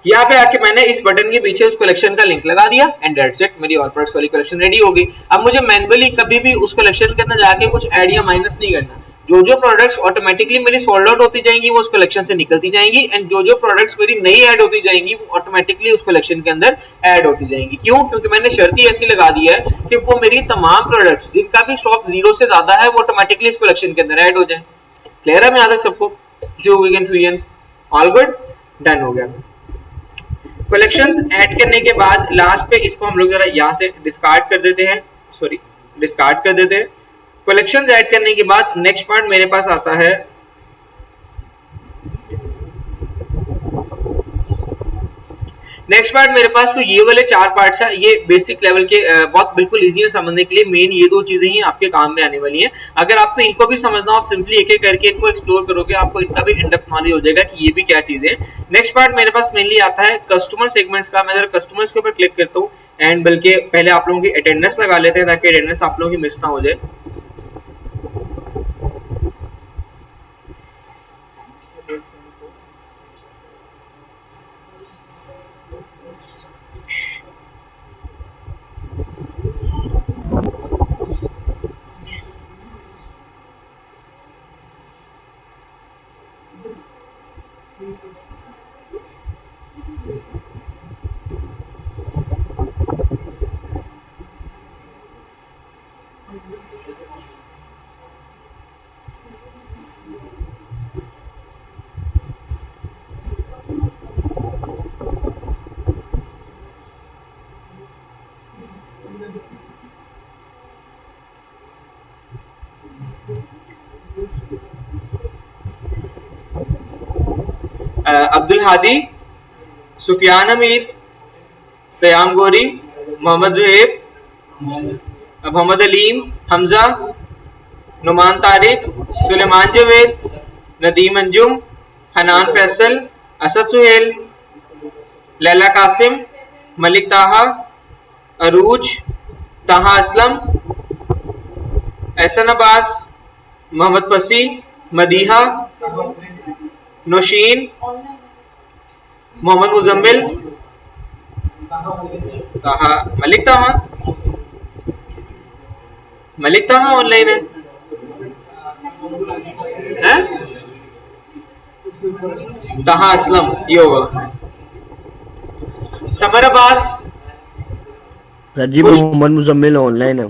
A: यहाँ पे आके मैंने इस बटन के पीछे उस कलेक्शन का लिंक लगा दिया एंड दैट्स इट, मेरी ऑल प्रोडक्ट्स वाली कलेक्शन रेडी हो गई। अब मुझे मैनुअली कभी भी उस कलेक्शन के अंदर जाके कुछ ऐड या माइनस नहीं करना। जो प्रोडक्ट्स ऑटोमेटिकली मेरी सोल्ड आउट होती जाएंगी वो उस कलेक्शन से निकलती जाएंगी एंड जो प्रोडक्ट्स मेरी नई ऐड होती जाएंगी वो ऑटोमेटिकली उस कलेक्शन के अंदर ऐड होती जाएंगी। क्यों? क्योंकि मैंने शर्त ही ऐसी लगा दी है कि वो मेरी तमाम प्रोडक्ट्स जिनका भी स्टॉक 0 से ज्यादा है वो ऑटोमेटिकली इस कलेक्शन के अंदर ऐड हो जाए। क्लियर है? मैं यहाँ तक सबको किसी को कंफ्यूजन? ऑल गुड, डन हो गया। कलेक्शंस ऐड करने के बाद लास्ट पे इसको हम लोग जरा यहाँ से डिस्कार्ड कर देते हैं, कलेक्शंस ऐड करने के बाद नेक्स्ट पार्ट मेरे पास आता है मेरे पास तो ये वाले 4 पार्ट्स है। ये बेसिक लेवल के बहुत बिल्कुल इजी है समझने के लिए। मेन ये 2 चीजें ही आपके काम में आने वाली हैं। अगर आपको इनको भी समझना हो आप सिंपली एक एक करके इनको एक्सप्लोर करोगे, आपको इनका भी इन डेप्थ नॉलेज हो जाएगा कि ये भी क्या चीजें हैं। नेक्स्ट पार्ट मेरे पास मेनली आता है कस्टमर सेगमेंट्स का। मैं जरा कस्टमर्स के ऊपर क्लिक करता हूँ एंड बल्कि पहले आप लोगों की अटेंडेंस लगा लेते हैं ताकि अटेंडेंस आप लोगों की मिस ना हो जाए। अब्दुल हादी, सुफियान हमीद, सयाम गोरी, मोहम्मद जुहेब, मोहम्मद अलीम, हमजा, नुमान तारिक, सुलेमान जवेद, नदीम अंजुम, हनान फैसल, असद सुहेल, लैला कासिम, मलिक ताहा, अरूज, ताहा असलम, एहसन अब्बास, मोहम्मद फसी, मदीहा, नौशीन, मोहम्मद मुजम्मिल, ताहा, मलिक ताहा ऑनलाइन है? ताहा असलम ये होगा। समर अब्बास,
C: सर जी मोहम्मद मुजम्मिल ऑनलाइन है।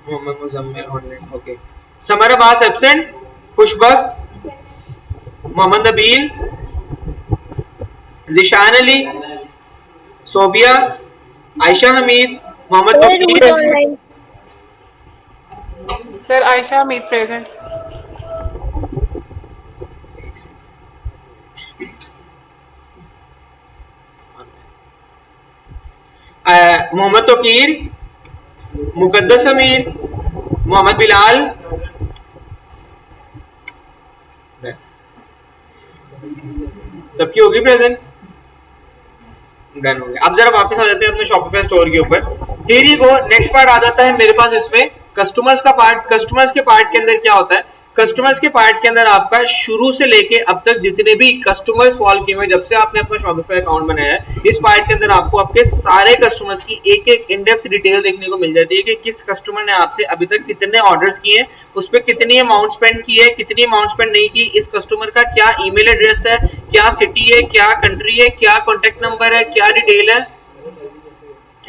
A: Mohammad Muzammil online, okay. Samar Abbas absent, Khushbakht, Mohammad Nabeel, Zeeshan Ali, Sobia, Ayesha Hameed, Mohammad Tauqeer.
D: Sir Ayesha Hameed present.
A: Mohammad Tauqeer, Muqaddas Amir, Mohammad Bilal, सबकी होगी प्रेजेंट, डन हो गया। अब जरा वापस आ जाते हैं अपने शॉपिफाई स्टोर के ऊपर। Here you go, next part आ जाता है मेरे पास इसमें कस्टमर्स का पार्ट। कस्टमर्स के पार्ट के अंदर क्या होता है? कस्टमर्स के पार्ट के अंदर आपका शुरू से लेके अब तक जितने भी कस्टमर्स फॉल किए हुए, जब से आपने अपना शॉपिफाई अकाउंट बनाया है, इस पार्ट के अंदर आपको आपके सारे कस्टमर्स की एक एक इन डेप्थ डिटेल देखने को मिल जाती है कि किस कस्टमर ने आपसे अभी तक कितने ऑर्डर्स किए, उस पर कितनी अमाउंट स्पेंड की है, कितनी अमाउंट स्पेंड नहीं की, इस कस्टमर का क्या ईमेल एड्रेस है, क्या सिटी है, क्या कंट्री है, क्या कॉन्टेक्ट नंबर है, क्या डिटेल है।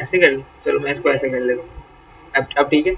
A: ऐसे कर लो, चलो मैं इसको ऐसे कर लेता हूँ। अब ठीक है,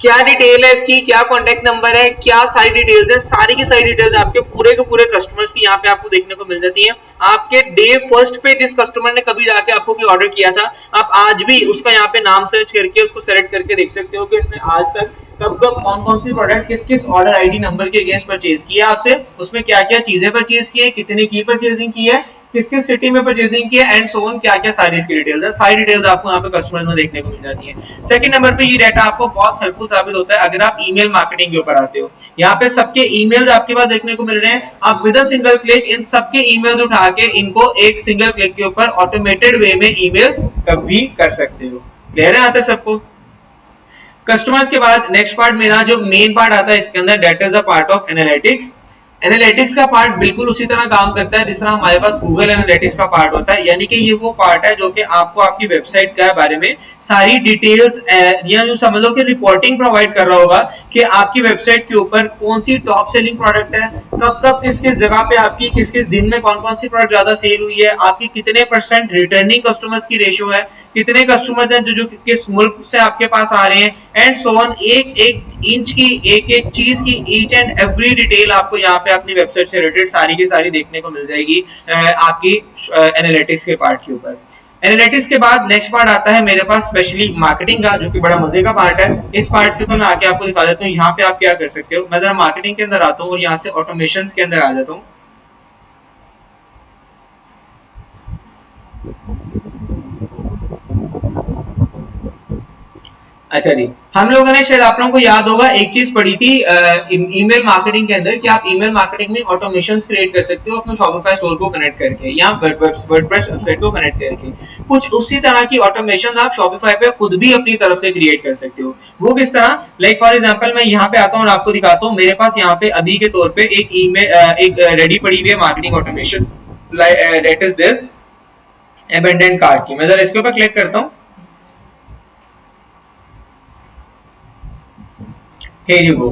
A: क्या डिटेल है इसकी, क्या कॉन्टेक्ट नंबर है, क्या सारी डिटेल्स है, सारी की सारी डिटेल्स आपके पूरे के पूरे कस्टमर्स की यहाँ पे आपको देखने को मिल जाती है। आपके डे फर्स्ट पे जिस कस्टमर ने कभी जाके आपको कोई ऑर्डर किया था, आप आज भी उसका यहाँ पे नाम सर्च करके उसको सेलेक्ट करके देख सकते हो कि इसने आज तक कब कब कौन कौन सी प्रोडक्ट किस किस ऑर्डर आईडी नंबर के अगेंस्ट परचेज किया आपसे, उसमें क्या क्या चीजें परचेज की है, कितने की परचेजिंग की है, किस किस सिटी में परचेजिंग की है, एंड सो ऑन, क्या क्या सारी इसकी डिटेल्स है। सारी डिटेल्स आपको यहाँ पे कस्टमर्स में देखने को मिल जाती है। सेकंड नंबर पे ये डाटा आपको बहुत हेल्पफुल साबित होता है अगर आप ईमेल मार्केटिंग के ऊपर आते हो। यहाँ पे सबके ईमेल्स आपके पास देखने को मिल रहे हैं। आप विद अ सिंगल क्लिक इन सबके ईमेल्स उठा के इनको एक सिंगल क्लिक के ऊपर ऑटोमेटेड वे में ईमेल्स कभी कर सकते हो। क्लियर है यहाँ तक सबको? कस्टमर्स के बाद नेक्स्ट पार्ट मेरा जो मेन पार्ट आता है इसके अंदर, that is a part of analytics. Analytics का पार्ट बिल्कुल उसी तरह काम करता है जिस तरह हमारे पास गूगल एनालिटिक्स का पार्ट होता है, यानी कि ये वो पार्ट है जो कि आपको आपकी वेबसाइट के बारे में सारी डिटेल्स या यूं समझ लो कि रिपोर्टिंग प्रोवाइड कर रहा होगा कि आपकी वेबसाइट के ऊपर कौन सी टॉप सेलिंग प्रोडक्ट है, कब कब किस किस जगह पे आपकी किस किस दिन में कौन कौन सी प्रोडक्ट ज्यादा सेल हुई है, आपकी कितने % रिटर्निंग कस्टमर्स की रेशियो है, कितने कस्टमर्स हैं जो किस मुल्क से आपके पास आ रहे हैं, एंड सो ऑन। एक एक इंच की एक एक चीज की ईच एंड एवरी डिटेल आपको यहाँ पे अपनी वेबसाइट से रिलेटेड सारी की सारी देखने को मिल जाएगी आपकी एनालिटिक्स के पार्ट के ऊपर। एनालिटिक्स के बाद नेक्स्ट पार्ट आता है मेरे पास स्पेशली मार्केटिंग का, जो कि बड़ा मजे का पार्ट है। इस पार्ट के ऊपर मैं आके आपको दिखा देता हूँ यहाँ पे आप क्या कर सकते हो। मैं जरा मार्केटिंग के अंदर आता हूँ और यहाँ से ऑटोमेशन के अंदर आ जाता हूँ। अच्छा जी, हम लोगों ने शायद आप लोगों को याद होगा एक चीज पढ़ी थी ईमेल मार्केटिंग के अंदर कि आप ईमेल मार्केटिंग में ऑटोमेशंस क्रिएट कर सकते हो अपने शॉपिफाई स्टोर को कनेक्ट करके या वर्डप्रेस वेबसाइट को कनेक्ट करके। कुछ उसी तरह की ऑटोमेशंस आप शॉपिफाई पे खुद भी अपनी तरफ से क्रिएट कर सकते हो। वो किस तरह? लाइक फॉर एग्जांपल मैं यहाँ पे आता हूँ और आपको दिखाता हूँ। मेरे पास यहाँ पे अभी के तौर पे एक ईमेल एक रेडी पड़ी हुई है marketing automation, that is this abundant cart की। मैं जरा इसके ऊपर क्लिक करता हूँ। Here you go.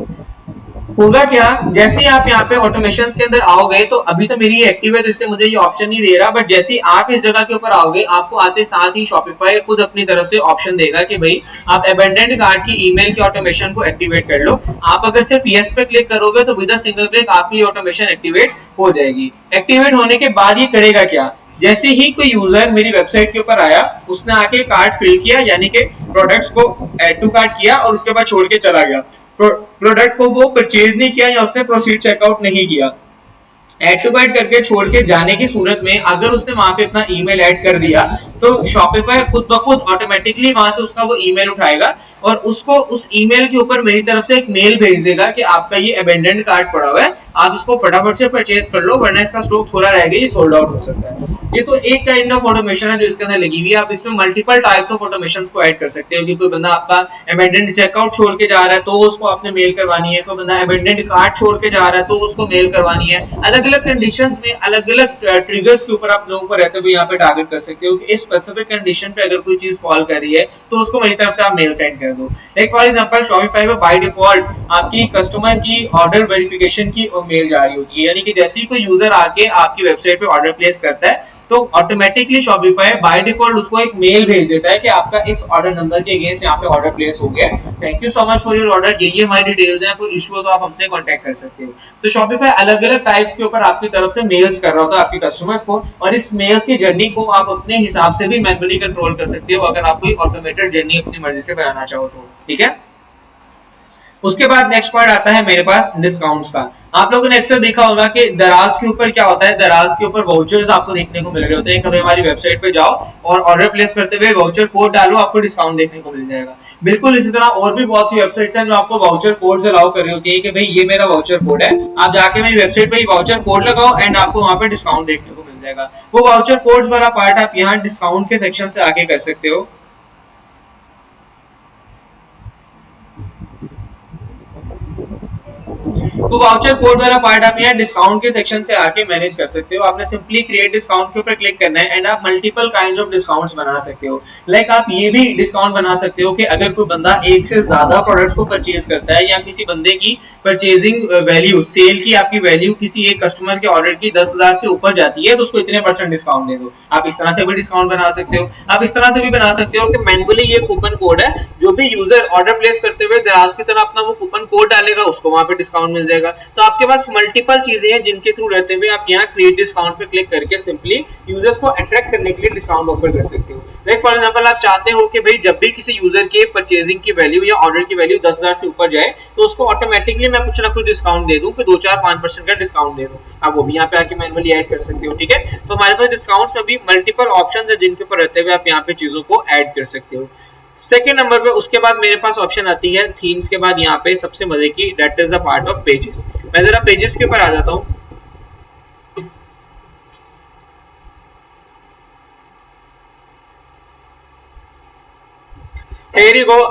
A: होगा क्या, जैसे आप यहाँ पे ऑटोमेशन के अंदर आओगे तो अभी तो मेरी एक्टिव है तो इसलिए मुझे ये ऑप्शन नहीं दे रहा, बट जैसे आप इस जगह के ऊपर आओगे आपको आते साथ ही शॉपिफाई खुद अपनी तरफ से ऑप्शन देगा कि भाई आप अबंडेंट कार्ट की ईमेल की ऑटोमेशन को एक्टिवेट कर लो। आप अगर सिर्फ यस पे क्लिक करोगे तो विद अ सिंगल क्लिक आपकी ऑटोमेशन एक्टिवेट हो जाएगी। एक्टिवेट होने के बाद ये करेगा क्या, जैसे ही कोई यूजर मेरी वेबसाइट के ऊपर आया उसने आके कार्ट फिल किया, यानी कि प्रोडक्ट्स को ऐड टू कार्ट किया और उसके बाद छोड़ के चला गया, प्रोडक्ट को वो परचेज नहीं किया या उसने प्रोसीड चेकआउट नहीं किया, ऐड टू कार्ट करके छोड़ के जाने की सूरत में अगर उसने वहां पे अपना ईमेल ऐड कर दिया तो शॉपिफाई खुद ब खुद ऑटोमेटिकली वहां से उसका वो ईमेल उठाएगा और उसको उस ईमेल के ऊपर मेरी तरफ से एक मेल भेज देगा कि आपका ये अबेंडेंट कार्ट पड़ा हुआ है, आप इसको फटाफट से परचेज कर लो, वरना इसका स्टॉक थोड़ा रह गया, ये सोल्ड आउट हो सकता है। ये तो एक काइंड ऑफ ऑटोमेशन है जो इसके अंदर लगी हुई है। आप इसमें मल्टीपल टाइप्स ऑफ ऑटोमेशन को ऐड कर सकते हो कि कोई बंदा आपका अबेंडेंट चेकआउट छोड़ के जा रहा है तो उसको आपने मेल करवानी है, कोई बंदा अबेंडेंट कार्ट छोड़ के जा रहा है तो उसको मेल करवानी है। अलग अलग कंडीशंस में अलग अलग ट्रिगर्स के ऊपर आप लोगों को रहते हुए यहाँ पे टारगेट कर सकते हो कि इस स्पेसिफिक कंडीशन पे अगर कोई चीज फॉल कर रही है तो उसको मेरी तरफ से आप मेल सेंड कर दो। लाइक फॉर एग्जांपल शॉपिफाई पे बाय डिफॉल्ट आपकी कस्टमर की ऑर्डर वेरिफिकेशन की मेल जा रही होती है, यानी कि जैसे ही कोई यूजर आके आपकी वेबसाइट पे ऑर्डर प्लेस करता है तो ऑटोमेटिकली शॉपिफाई बाय डिफॉल्ट उसको एक मेल भेज देता है कि आपका इस ऑर्डर नंबर के अगेंस्ट यहाँ पे ऑर्डर प्लेस हो गया, thank you so much for your order, ये हमारी डिटेल्स हैं, कोई इशू हो तो आप हमसे कांटेक्ट कर सकते हो। तो शॉपिफाई अलग अलग टाइप्स के ऊपर आपकी तरफ से मेल्स कर रहा होता है आपके कस्टमर्स को, और इस मेल्स की जर्नी को आप अपने हिसाब से भी मैनुअली कंट्रोल कर सकते हो अगर आप कोई ऑटोमेटेड जर्नी अपनी मर्जी से बनाना चाहो तो, ठीक है। उसके बाद नेक्स्ट पॉइंट आता है मेरे पास डिस्काउंट्स का। आप लोगों ने अक्सर देखा होगा कि दराज के ऊपर क्या होता है, दराज के ऊपर वाउचर्स आपको देखने को मिल रहे होते हैं। कभी हमारी वेबसाइट पे जाओ और ऑर्डर प्लेस करते हुए वाउचर कोड डालो, आपको डिस्काउंट देखने को मिल जाएगा। बिल्कुल इसी तरह और भी बहुत सी वेबसाइट्स हैं जो आपको वाउचर कोड अलाउ कर रही होती है कि भाई ये मेरा वाउचर कोड है, आप जाके मेरी वेबसाइट पे वाउचर कोड लगाओ एंड आपको वहां पे डिस्काउंट देखने को मिल जाएगा। वो वाउचर कोड्स वाला पार्ट आप यहाँ डिस्काउंट के सेक्शन से आके कर सकते हो। तो वाउचर कोड वाला पार्ट आप यहाँ डिस्काउंट के सेक्शन से आके मैनेज कर सकते हो। आपने सिंपली क्रिएट डिस्काउंट के ऊपर क्लिक करना है एंड आप मल्टीपल काइंड्स ऑफ डिस्काउंट्स बना सकते हो। लाइक आप ये भी डिस्काउंट बना सकते हो कि अगर कोई बंदा एक से ज्यादा प्रोडक्ट्स को परचेज करता है या किसी बंदे की परचेजिंग वैल्यू, सेल की आपकी वैल्यू किसी एक कस्टमर के ऑर्डर की 10,000 से ऊपर जाती है तो उसको इतने % डिस्काउंट दे दो। आप इस तरह से भी डिस्काउंट बना सकते हो। आप इस तरह से भी बना सकते हो कि मैनुअली ये कूपन कोड है, जो भी यूजर ऑर्डर प्लेस करते हुए दराज की तरह अपना वो कूपन कोड डालेगा उसको वहां पे डिस्काउंट मिल जाएगा। तो आपके पास मल्टीपल चीजें हैं जिनके थ्रू रहते हुए आप यहाँ क्रिएट डिस्काउंट पे क्लिक करके सिंपली यूजर्स को अट्रैक्ट करने के लिए डिस्काउंट ऑफर कर सकते हो। लाइक फॉर एग्जांपल आप चाहते हो कि भाई जब भी किसी यूजर के परचेजिंग की वैल्यू या ऑर्डर की वैल्यू 10,000 से ऊपर जाए तो उसको ऑटोमेटिकली मैं कुछ ना कुछ डिस्काउंट दे दूं कि 2-4-5% का डिस्काउंट दे दूं। आप वो भी यहाँ पे आके मैनुअली ऐड कर सकते हो, ठीक है। तो हमारे पास डिस्काउंट्स में भी मल्टीपल ऑप्शंस है जिनके ऊपर रहते हुए आप यहाँ पे चीजों को ऐड कर सकते हो। सेकेंड नंबर पे उसके बाद मेरे पास ऑप्शन आती है थीम्स के बाद यहाँ पे सबसे मजे की, that is the part of pages. मैं जरा पेजेस के ऊपर आ जाता हूँ।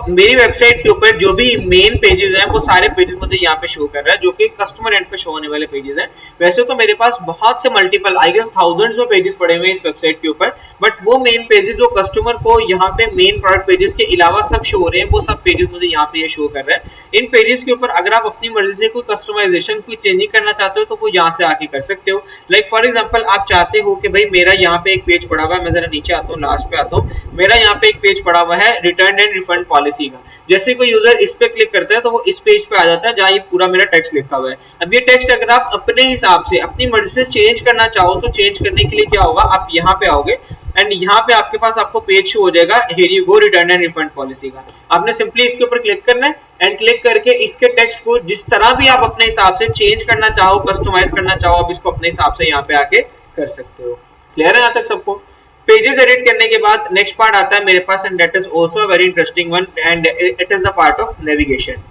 A: मेरी वेबसाइट के ऊपर जो भी मेन पेजेस हैं वो सारे पेजेस मुझे यहाँ पे शो कर रहा है जो कि कस्टमर एंड पे शो होने वाले पेजेस हैं। वैसे तो मेरे पास बहुत से मल्टीपल आई गेस थाउजेंड्स में पेजेस पड़े हुए हैं इस वेबसाइट के ऊपर, बट वो मेन पेजेस जो कस्टमर को यहाँ पे मेन प्रोडक्ट पेजेस के अलावा सब शो हो रहे हैं वो सब पेजेस मुझे यहाँ पे शो कर रहा है। इन पेजेस के ऊपर अगर आप अपनी मर्जी से कोई कस्टमाइजेशन कोई चेंजिंग करना चाहते हो तो वो यहाँ से आके कर सकते हो। लाइक फॉर एग्जाम्पल आप चाहते हो कि भाई मेरा यहाँ पे एक पेज पड़ा हुआ है, मैं जरा नीचे आता हूँ, लास्ट पे आता हूँ, मेरा यहाँ पे एक पेज पड़ा हुआ है रिटर्न एंड रिफंड पॉलिसी का। जैसे कोई यूजर इस पे क्लिक करता है तो वो इस पेज पे आ जाता है जहां ये पूरा मेरा टेक्स्ट लिखा हुआ है। अब ये टेक्स्ट अगर आप अपने हिसाब से अपनी मर्जी से चेंज करना चाहो तो चेंज करने के लिए क्या होगा, आप यहाँ पे आओगे एंड यहाँ पे आपके पास आपको पेज शो हो जाएगा here you go return and refund policy का। आपने सिंपली इसके ऊपर क्लिक करना है एंड क्लिक करके इसके टेक्स्ट को जिस तरह भी आप अपने हिसाब से चेंज करना चाहो, कस्टमाइज करना चाहो, आप इसको अपने हिसाब से यहाँ पे आके कर सकते हो। क्लियर है यहाँ तक सबको? पेजेस एडिट करने के बाद नेक्स्ट पार्ट आता है मेरे पास and that is also a very interesting one and it is the part of navigation.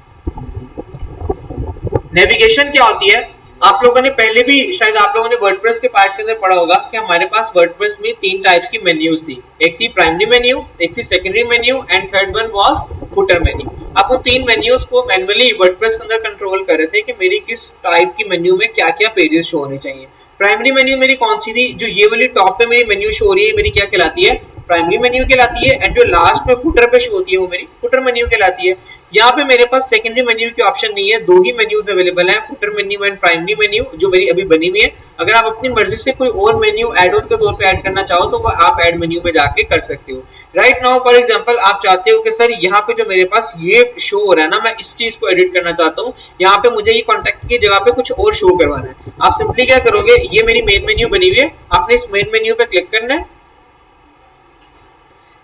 A: Navigation क्या होती है? आप लोगों ने पहले भी शायद आप लोगों ने वर्डप्रेस के पार्ट के अंदर पढ़ा होगा कि हमारे पास वर्डप्रेस में 3 टाइप्स की मेन्यूज थी। एक थी प्राइमरी मेन्यू, एक थी secondary menu and third one was footer menu. आप उन 3 मेन्यूज को मैनुअली वर्डप्रेस के अंदर कंट्रोल कर रहे थे कि मेरी किस टाइप की मेन्यू में क्या क्या पेजेस शो होने चाहिए। प्राइमरी मेन्यू मेरी कौन सी थी? जो ये वाली टॉप पे मेरी मेन्यू शो हो रही है मेरी क्या कहलाती है? प्राइमरी मेन्यू कहलाती है एंड जो लास्ट में फुटर पे शो होती है वो मेरी फुटर मेन्यू कहलाती है। यहाँ पे मेरे पास सेकेंडरी मेन्यू की ऑप्शन नहीं है, 2 ही मेन्यूज अवेलेबल हैं, footer menu and primary menu जो मेरी अभी बनी हुई है। अगर आप अपनी मर्जी से कोई और मेन्यू एड ऑन के तौर पे ऐड करना चाहो तो वो आप ऐड मेन्यू में जाके कर सकते हो। राइट नाउ फॉर एग्जांपल आप चाहते हो कि सर यहाँ पे जो मेरे पास ये शो हो रहा है ना, मैं इस चीज को एडिट करना चाहता हूँ, यहाँ पे मुझे ये कॉन्टैक्ट की जगह पे कुछ और शो करवाना है। आप सिंपली क्या करोगे, ये मेरी मेन मेन्यू बनी हुई है, आपने इस मेन मेन्यू पे क्लिक करना है।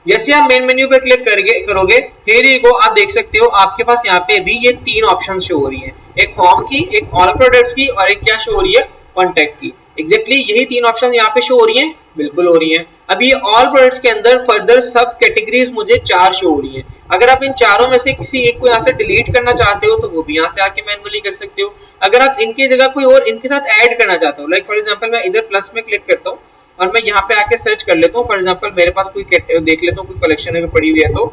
A: जैसे आप मेन मेन्यू पे क्लिक करोगे हियर यू गो, आप देख सकते हो आपके पास यहाँ पे भी ये 3 ऑप्शंस शो हो रही हैं, एक होम की, एक ऑल प्रोडक्ट्स की और एक क्या शो हो रही है, कॉन्टैक्ट की। एग्जैक्टली यही 3 ऑप्शन यहाँ पे शो हो रही हैं, बिल्कुल हो रही हैं। अब ये ऑल प्रोडक्ट्स के अंदर फर्दर सब कैटेगरीज मुझे 4 शो हो रही हैं। अगर आप इन चारों में से किसी एक को यहाँ से डिलीट करना चाहते हो तो वो भी यहाँ से आके मैनुअली कर सकते हो। अगर आप इनकी जगह कोई और इनके साथ ऐड करना चाहते हो, लाइक फॉर एग्जांपल मैं इधर प्लस में क्लिक करता हूँ और मैं यहाँ पे आके सर्च कर लेता हूँ, फॉर एग्जांपल मेरे पास कोई देख लेता हूँ कोई कलेक्शन अगर पड़ी हुई है तो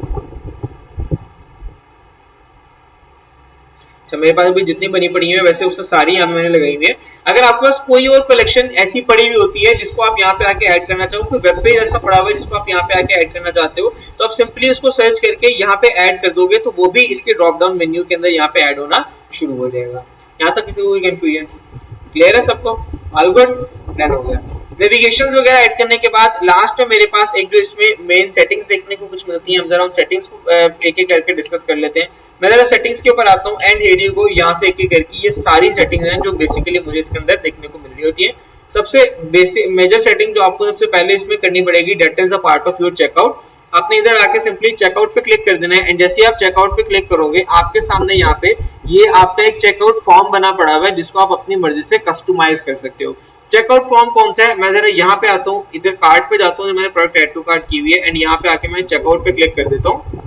A: मेरे पास भी जितनी बनी पड़ी है वैसे उससे सारी यहाँ मैंने लगाई हुई है। अगर आपके पास कोई और कलेक्शन ऐसी पड़ी हुई होती है जिसको आप यहाँ पे आके ऐड करना चाहो, कोई वेब पेज ऐसा पड़ा हुआ है जिसको आप यहाँ पे आके ऐड करना चाहते हो, तो आप सिंपली उसको सर्च करके यहाँ पे ऐड कर दोगे तो वो भी इसके ड्रॉप डाउन मेन्यू के अंदर यहाँ पे ऐड होना शुरू हो जाएगा। यहाँ तक किसी को कोई कंफ्यूजन क्लियर है सबको? ऑल गुड, डन हो गया। नेविगेशंस वगैरह ऐड करने के बाद लास्ट में मेरे पास एक जो इसमें मेन सेटिंग्स देखने को कुछ मिलती हैं, हम जरा उन सेटिंग्स को एक एक करके डिस्कस कर लेते हैं। मैं जरा सेटिंग्स के ऊपर आता हूँ एंड हियर यू गो, यहाँ से एक एक करके ये सारी सेटिंग्स हैं जो बेसिकली मुझे इसके अंदर देखने को मिल रही होती है। सबसे बेसिक मेजर सेटिंग जो आपको सबसे पहले इसमें करनी पड़ेगी, that is the part of your checkout. आपने इधर आके सिंपली चेकआउट पे क्लिक कर देना है एंड जैसे आप चेकआउट पे क्लिक करोगे आपके सामने यहाँ पे ये आपका एक चेकआउट फॉर्म बना पड़ा हुआ है जिसको आप अपनी मर्जी से कस्टमाइज कर सकते हो। चेकआउट फॉर्म कौन सा है, मैं जरा यहाँ पे आता हूँ, इधर कार्ड पे जाता हूँ, मैंने प्रोडक्ट ऐड टू कार्ट की हुई है एंड यहाँ पे आके मैं चेकआउट पे क्लिक कर देता हूँ।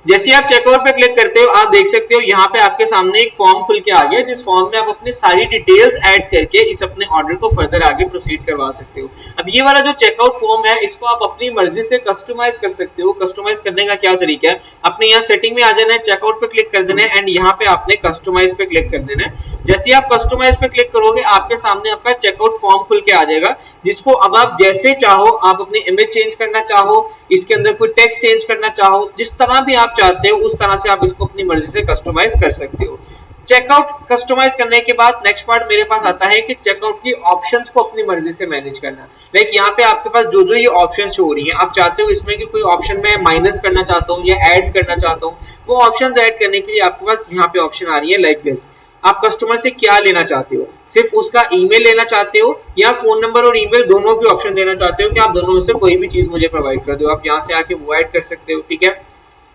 A: जैसे आप चेकआउट पे क्लिक करते हो आप देख सकते हो यहाँ पे आपके सामने एक फॉर्म खुल के आ गया, जिस फॉर्म में आप अपनी सारी डिटेल्स ऐड करके इस अपने ऑर्डर को फर्दर आगे प्रोसीड करवा सकते हो। अब ये वाला जो चेकआउट फॉर्म है इसको आप अपनी मर्जी से कस्टमाइज कर सकते हो। कस्टमाइज करने का क्या तरीका है, अपने यहाँ सेटिंग में आ जाना है, चेकआउट पे क्लिक कर देना है एंड यहाँ पे आपने कस्टमाइज पे क्लिक कर देना है। जैसे आप कस्टमाइज पे क्लिक करोगे आपके सामने आपका चेकआउट फॉर्म खुल के आ जाएगा, जिसको अब आप जैसे चाहो आप अपनी इमेज चेंज करना चाहो, इसके अंदर कोई टेक्स्ट चेंज करना चाहो, जिस तरह भी आप चाहते हो उस तरह से आप इसको अपनी मर्जी से कस्टमाइज कर सकते हो। चेकआउट कस्टमाइज करने के बाद नेक्स्ट पार्ट मेरे पास आता है कि चेकआउट की ऑप्शंस को अपनी मर्जी से मैनेज करना। लाइक यहाँ पे आपके पास जो जो ये ऑप्शंस शो हो रही हैं, आप चाहते हो इसमें कि कोई ऑप्शन मैं माइनस करना चाहता हूँ या ऐड करना चाहता हूँ, वो ऑप्शंस ऐड करने के लिए आपके पास यहाँ पे ऑप्शन आ रही है लाइक दिस। आप कस्टमर से क्या लेना चाहते हो, सिर्फ उसका ईमेल लेना चाहते हो या फोन नंबर और ईमेल दोनों की ऑप्शन देना चाहते हो कि आप दोनों में से कोई भी चीज मुझे प्रोवाइड कर दो, आप यहाँ से आके वो ऐड कर सकते हो। ठीक है,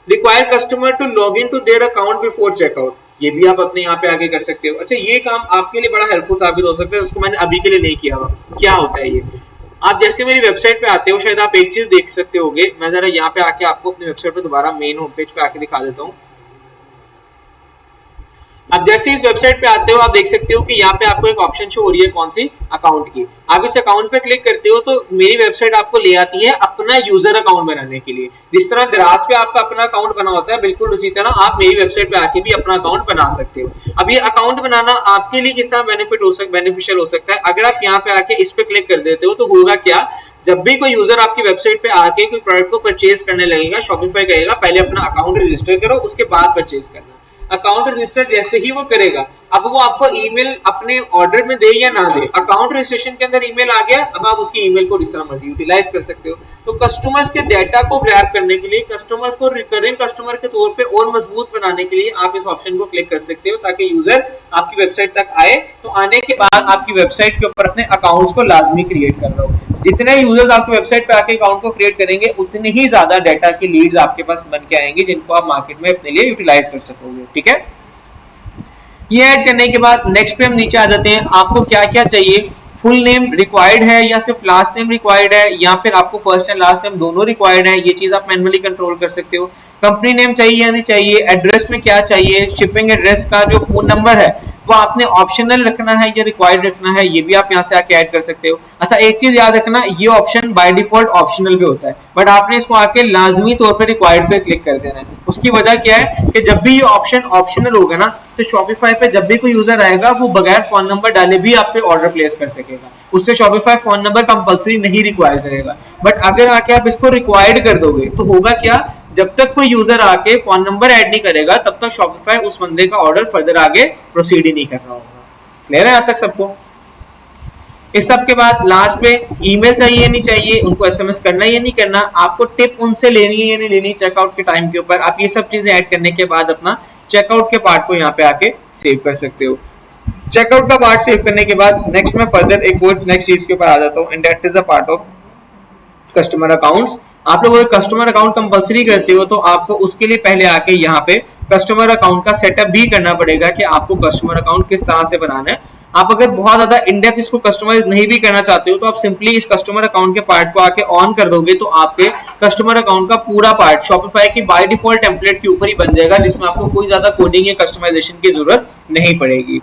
A: require customer to log in to their account before checkout, ये भी आप अपने यहाँ पे आगे कर सकते हो। अच्छा, ये काम आपके लिए बड़ा हेल्पफुल साबित हो सकता है, उसको मैंने अभी के लिए नहीं किया हुआ। क्या होता है ये, आप जैसे मेरी वेबसाइट पे आते हो शायद आप एक चीज देख सकते होगे, मैं जरा यहाँ पे आके आपको अपनी वेबसाइट पे दोबारा मेन होम पेज पे आके दिखा देता हूँ। अब जैसे इस वेबसाइट पे आते हो आप देख सकते हो कि यहाँ पे आपको एक ऑप्शन शो हो रही है, कौन सी, अकाउंट की। आप इस अकाउंट पे क्लिक करते हो तो मेरी वेबसाइट आपको ले आती है अपना यूजर अकाउंट बनाने के लिए। जिस तरह दराज पे आपका अपना अकाउंट बना होता है, बिल्कुल उसी तरह आप मेरी वेबसाइट पे आके भी अपना अकाउंट बना सकते हो। अब ये अकाउंट बनाना आपके लिए किस तरह बेनिफिशियल हो सकता है, अगर आप यहाँ पे आके इस पे क्लिक कर देते हो तो होगा क्या, जब भी कोई यूजर आपकी वेबसाइट पे आके कोई प्रोडक्ट को परचेज करने लगेगा, शॉपिफाई कहेगा पहले अपना अकाउंट रजिस्टर करो उसके बाद परचेज करना। अकाउंट रजिस्टर जैसे ही वो करेगा, अब वो आपको ईमेल अपने ऑर्डर में दे या ना दे, अकाउंट रजिस्ट्रेशन के अंदर ईमेल आ गया, अब आप उसकी ईमेल को जिस तरह मर्जी यूटिलाइज कर सकते हो। तो कस्टमर्स के डेटा को ग्रैब करने के लिए, कस्टमर्स को रिकरिंग कस्टमर के तौर पे और मजबूत बनाने के लिए आप इस ऑप्शन को क्लिक कर सकते हो, ताकि यूजर आपकी वेबसाइट तक आए तो आने के बाद आपकी वेबसाइट के ऊपर अपने अकाउंट्स को लाजमी क्रिएट कर लो। जितने यूजर्स आपकी वेबसाइट पे आके अकाउंट को क्रिएट करेंगे उतनी ही ज्यादा डाटा की लीड्स आपके पास बन के आएंगे, जिनको आप मार्केट में अपने लिए यूटिलाइज कर सकोगे। ठीक है, ये ऐड करने के बाद नेक्स्ट पे हम नीचे आ जाते हैं। आपको क्या क्या चाहिए, फुल नेम रिक्वायर्ड है या सिर्फ लास्ट नेम रिक्वायर्ड है, या फिर आपको फर्स्ट एंड लास्ट नेम दोनों रिक्वायर्ड है, ये चीज आप मैन्युअली कंट्रोल कर सकते हो। कंपनी नेम चाहिए या नहीं चाहिए, एड्रेस में क्या चाहिए, शिपिंग एड्रेस का जो फोन नंबर है वो आपने ऑप्शनल रखना है या रिक्वायर्ड रखना है, ये भी आप यहाँ से आके ऐड कर सकते हो। अच्छा, एक चीज याद रखना, ये ऑप्शन बाय डिफॉल्ट ऑप्शनल पे होता है, बट आपने इसको आके लाजमी तौर पे रिक्वायर्ड पे क्लिक कर देना है। उसकी वजह क्या है कि जब भी ये ऑप्शन ऑप्शनल होगा ना, तो शॉपिफाई पे जब भी कोई यूजर आएगा वो बगैर फोन नंबर डाले भी आप पे ऑर्डर प्लेस कर सकेगा, उससे शॉपिफाई फोन नंबर कंपलसरी नहीं रिक्वायर करेगा। बट अगर आके आप इसको रिक्वायर्ड कर दोगे तो होगा क्या, जब तक कोई यूजर आके फोन नंबर ऐड नहीं करेगा तब तक शॉपिफाई उस बंदे का ऑर्डर फर्दर आगे प्रोसीड ही नहीं कर रहा होगा। क्लियर है यहाँ तक सबको? इस सब के बाद लास्ट पे ईमेल चाहिए नहीं चाहिए, उनको एसएमएस करना या नहीं करना, आपको टिप उनसे लेनी है या नहीं लेनी चेकआउट के टाइम के ऊपर, आप ये सब चीजें ऐड करने के बाद अपना चेकआउट के पार्ट को यहाँ पे आके सेव कर सकते हो। चेकआउट का पार्ट सेव करने के बाद नेक्स्ट में फर्दर एक और नेक्स्ट चीज के ऊपर आ जाता हूँ, and that is the part of customer accounts आप लोग अगर कस्टमर अकाउंट कंपलसरी करते हो तो आपको उसके लिए पहले आके यहाँ पे कस्टमर अकाउंट का सेटअप भी करना पड़ेगा कि आपको कस्टमर अकाउंट किस तरह से बनाना है। आप अगर बहुत ज्यादा इनडेप्थ इसको कस्टमाइज नहीं भी करना चाहते हो तो आप सिंपली इस कस्टमर अकाउंट के पार्ट को आके ऑन कर दोगे तो आपके कस्टमर अकाउंट का पूरा पार्ट शॉपिफाई की बाय डिफॉल्ट टेम्पलेट के ऊपर ही बन जाएगा, जिसमें आपको कोई ज्यादा कोडिंग या कस्टमाइजेशन की जरूरत नहीं पड़ेगी।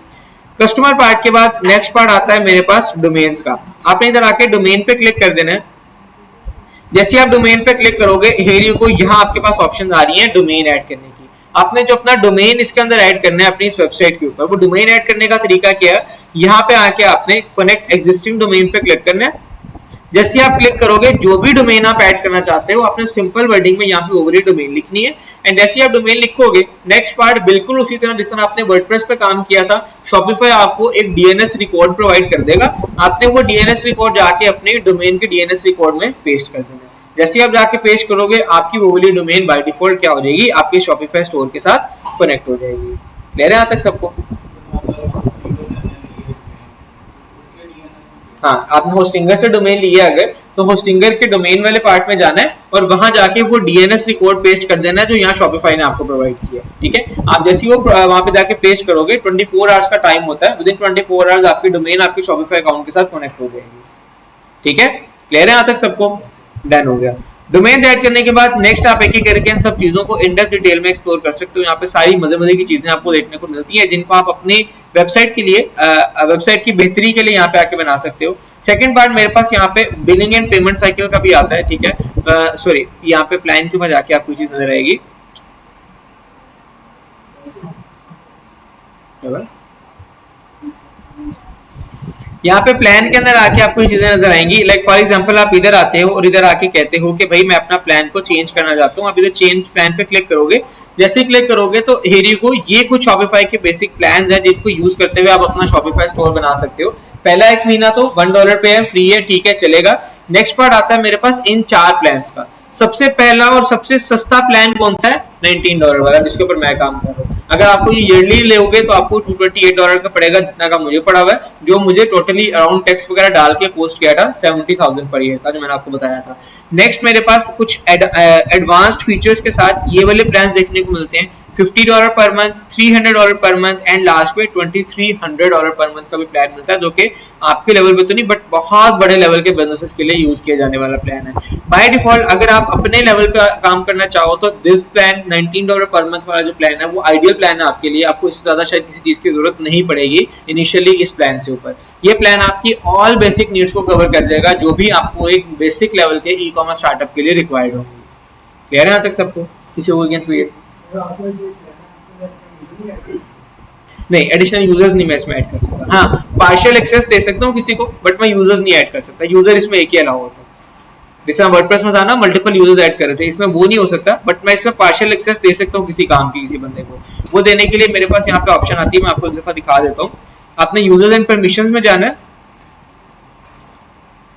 A: कस्टमर पार्ट के बाद नेक्स्ट पार्ट आता है मेरे पास डोमेन्स का। आपने इधर आके डोमेन पे क्लिक कर देना है। जैसे आप डोमेन पे क्लिक करोगे हेरियो को यहाँ आपके पास ऑप्शन आ रही है डोमेन ऐड करने की। आपने जो अपना डोमेन इसके अंदर ऐड करना है अपनी इस वेबसाइट के ऊपर, वो डोमेन ऐड करने का तरीका क्या है, यहाँ पे आके आपने कनेक्ट एग्जिस्टिंग डोमेन पे क्लिक करना है। जैसे आप क्लिक करोगे जो भी डोमेन आप ऐड करना चाहते हो आपने सिंपल वर्डिंग में यहाँ पे ओवरली डोमेन लिखनी है। एंड जैसे आप डोमेन लिखोगे नेक्स्ट पार्ट बिल्कुल उसी तरह जिस तरह आपने वर्डप्रेस पे काम किया था, शॉपिफाई आपको एक डीएनएस रिकॉर्ड प्रोवाइड कर देगा। आपने वो डीएनएस रिकॉर्ड जाके अपने डोमेन के डीएनएस रिकॉर्ड में पेस्ट कर देना है। जैसे आप जाके पेस्ट करोगे आपकी वो वाली डोमेन बाय डिफॉल्ट क्या हो जाएगी, आपके शॉपिफाई स्टोर के साथ कनेक्ट हो जाएगी। क्लियर है यहाँ तक सबको? हाँ, आपने होस्टिंगर से डोमेन लिया अगर तो होस्टिंगर के डोमेन वाले पार्ट में जाना है और वहां जाके वो डीएनएस रिकॉर्ड पेस्ट कर देना है जो यहाँ शॉपिफाई ने आपको प्रोवाइड किया। ठीक है, आप जैसे वो वहां पे जाके पेस्ट करोगे 24 आवर्स का टाइम होता है, विदिन 24 आवर्स आपकी डोमेन आपके शॉपिफाई अकाउंट के साथ कनेक्ट हो जाएगी। ठीक है, क्लियर है यहाँ तक सबको? डन हो गया। डोमेन ऐड करने के बाद नेक्स्ट आप एक एक करके इन सब चीजों को इन डेप्थ डिटेल में एक्सप्लोर कर सकते हो। यहाँ पे सारी मजे की चीजें आपको देखने को मिलती हैं जिनको आप अपनी वेबसाइट के लिए वेबसाइट की बेहतरी के लिए यहाँ पे आके बना सकते हो। सेकंड पार्ट मेरे पास यहाँ पे बिलिंग एंड पेमेंट साइकिल का भी आता है। ठीक है, सॉरी यहाँ पे प्लान के ऊपर जाके आपको चीज नजर आएगी। यहाँ पे प्लान के अंदर आके आपको ये चीजें नजर आएंगी। लाइक फॉर एग्जांपल आप इधर आते हो और इधर आके कहते हो कि भाई मैं अपना प्लान को चेंज करना चाहता हूँ। आप इधर चेंज प्लान पे क्लिक करोगे, जैसे ही क्लिक करोगे तो हेरी को ये कुछ शॉपिफाई के बेसिक प्लान्स हैं जिनको यूज करते हुए आप अपना शॉपिफाई स्टोर बना सकते हो। पहला एक महीना तो $1 पे है, फ्री है, ठीक है, चलेगा। नेक्स्ट पार्ट आता है मेरे पास इन 4 प्लान्स का। सबसे पहला और सबसे सस्ता प्लान कौन सा है? $19 वाला, जिसके ऊपर मैं काम कर रहा हूँ। अगर आपको ये ईयरली लोगे तो आपको $228 का पड़ेगा, जितना का मुझे पड़ा हुआ है, जो मुझे टोटली अराउंड टैक्स वगैरह डाल के कॉस्ट किया था 70,000 पर ईयर का, जो मैंने आपको बताया था। नेक्स्ट मेरे पास कुछ एडवांस्ड फीचर्स के साथ ये वाले प्लान देखने को मिलते हैं। $50 per month, $300 per month and last में $2,300 पर मंथ का भी प्लान मिलता है, जो कि आपके लेवल पे तो नहीं बट बहुत बड़े लेवल के बिजनेसेस के लिए यूज किया जाने वाला प्लान है। बाय डिफॉल्ट अगर आप अपने लेवल पे काम करना चाहो तो दिस प्लान $19 पर मंथ वाला जो प्लान है वो आइडियल प्लान है आपके लिए। आपको इससे ज्यादा शायद किसी चीज की जरूरत नहीं पड़ेगी इनिशियली इस प्लान से ऊपर। ये प्लान आपकी ऑल बेसिक नीड्स को कवर कर जाएगा जो भी आपको एक बेसिक लेवल के ई कॉमर्स स्टार्टअप के लिए रिक्वायर्ड होंगी। क्लियर है यहाँ तक सबको? किसी को क्लियर? नहीं, एडिशनल यूजर्स नहीं मैं इसमें ऐड कर सकता। हाँ, पार्शियल एक्सेस दे सकता हूँ किसी को, बट मैं यूजर्स नहीं ऐड कर सकता। यूजर इसमें एक ही अलाउ होता है। जैसे वर्डप्रेस में था ना, मल्टीपल यूजर्स ऐड कर रहे थे, इसमें वो नहीं हो सकता, बट मैं इसमें पार्शियल एक्सेस दे सकता हूँ किसी काम की किसी बंदे को। वो देने के लिए मेरे पास यहाँ पे ऑप्शन आती है, मैं आपको एक दफा दिखा देता हूँ। आपने यूजर्स एंड परमिशंस में जाना है,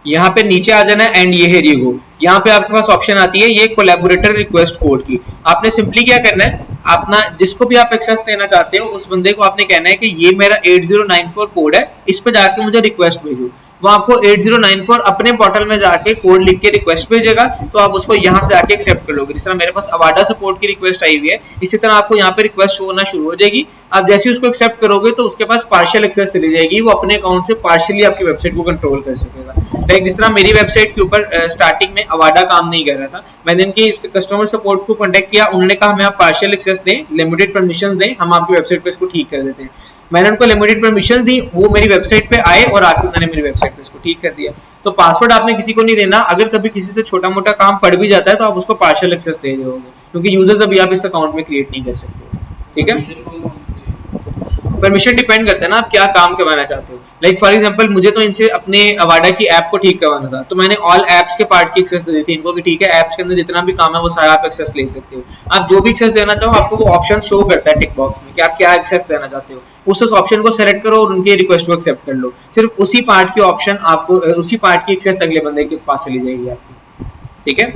A: यहाँ पे नीचे आ जाना है एंड ये है रिगो। यहाँ पे आपके पास ऑप्शन आती है ये कोलैबोरेटर रिक्वेस्ट कोड की। आपने सिंपली क्या करना है, अपना जिसको भी आप एक्सेस देना चाहते हो उस बंदे को आपने कहना है कि ये मेरा 8094 कोड है, इस पे जाके मुझे रिक्वेस्ट भेजो। वो आपको 8094 अपने पोर्टल में जाके कोड लिख के रिक्वेस्ट भेजेगा, तो आप उसको यहाँ से आके एक्सेप्ट कर लोगे। जिस तरह मेरे पास अवाडा सपोर्ट की रिक्वेस्ट आई हुई है, इसी तरह आपको यहाँ पे रिक्वेस्ट होना शुरू हो जाएगी। आप जैसे उसको एक्सेप्ट करोगे तो उसके पास पार्शियल एक्सेस चली जाएगी, वो अपने अकाउंट से पार्शियली आपकी वेबसाइट को कंट्रोल कर सकेगा। लाइक जिस तरह मेरी वेबसाइट के ऊपर स्टार्टिंग में अवाडा काम नहीं कर रहा था, मैंने इनकी कस्टमर सपोर्ट को कॉन्टेक्ट किया, उन्होंने कहा हमें आप पार्शियल एक्सेस दें, लिमिटेड परमिशन दें, हम आपकी वेबसाइट पे इसको ठीक कर देते हैं। मैंने उनको लिमिटेड परमिशन दी, वो मेरी वेबसाइट पे आए और आके उन्होंने मेरी वेबसाइट पे इसको ठीक कर दिया। तो पासवर्ड आपने किसी को नहीं देना। अगर कभी किसी से छोटा मोटा काम पड़ भी जाता है तो आप उसको पार्शियल एक्सेस दे दोगे, क्योंकि यूजर्स अभी आप इस अकाउंट में क्रिएट नहीं कर सकते। ठीक है, परमिशन डिपेंड करता है ना आप क्या काम करवाना चाहते हो। लाइक फॉर एग्जांपल मुझे तो इनसे अपने अवाडा की ऐप को ठीक करवाना था, तो मैंने ऑल एप्स के पार्ट की एक्सेस दे दी थी इनको कि ठीक है ऐप्स के अंदर जितना भी काम है वो सारा आप एक्सेस ले सकते हो। आप जो भी एक्सेस देना चाहो आपको वो ऑप्शन शो करता है टिक बॉक्स में कि आप क्या एक्सेस देना चाहते हो। उस ऑप्शन को सेलेक्ट करो और उनकी रिक्वेस्ट को एक्सेप्ट कर लो। सिर्फ उसी पार्ट की ऑप्शन आपको उसी पार्ट की एक्सेस अगले बंदे के पास चली जाएगी आपकी। ठीक है,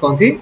A: कौन सी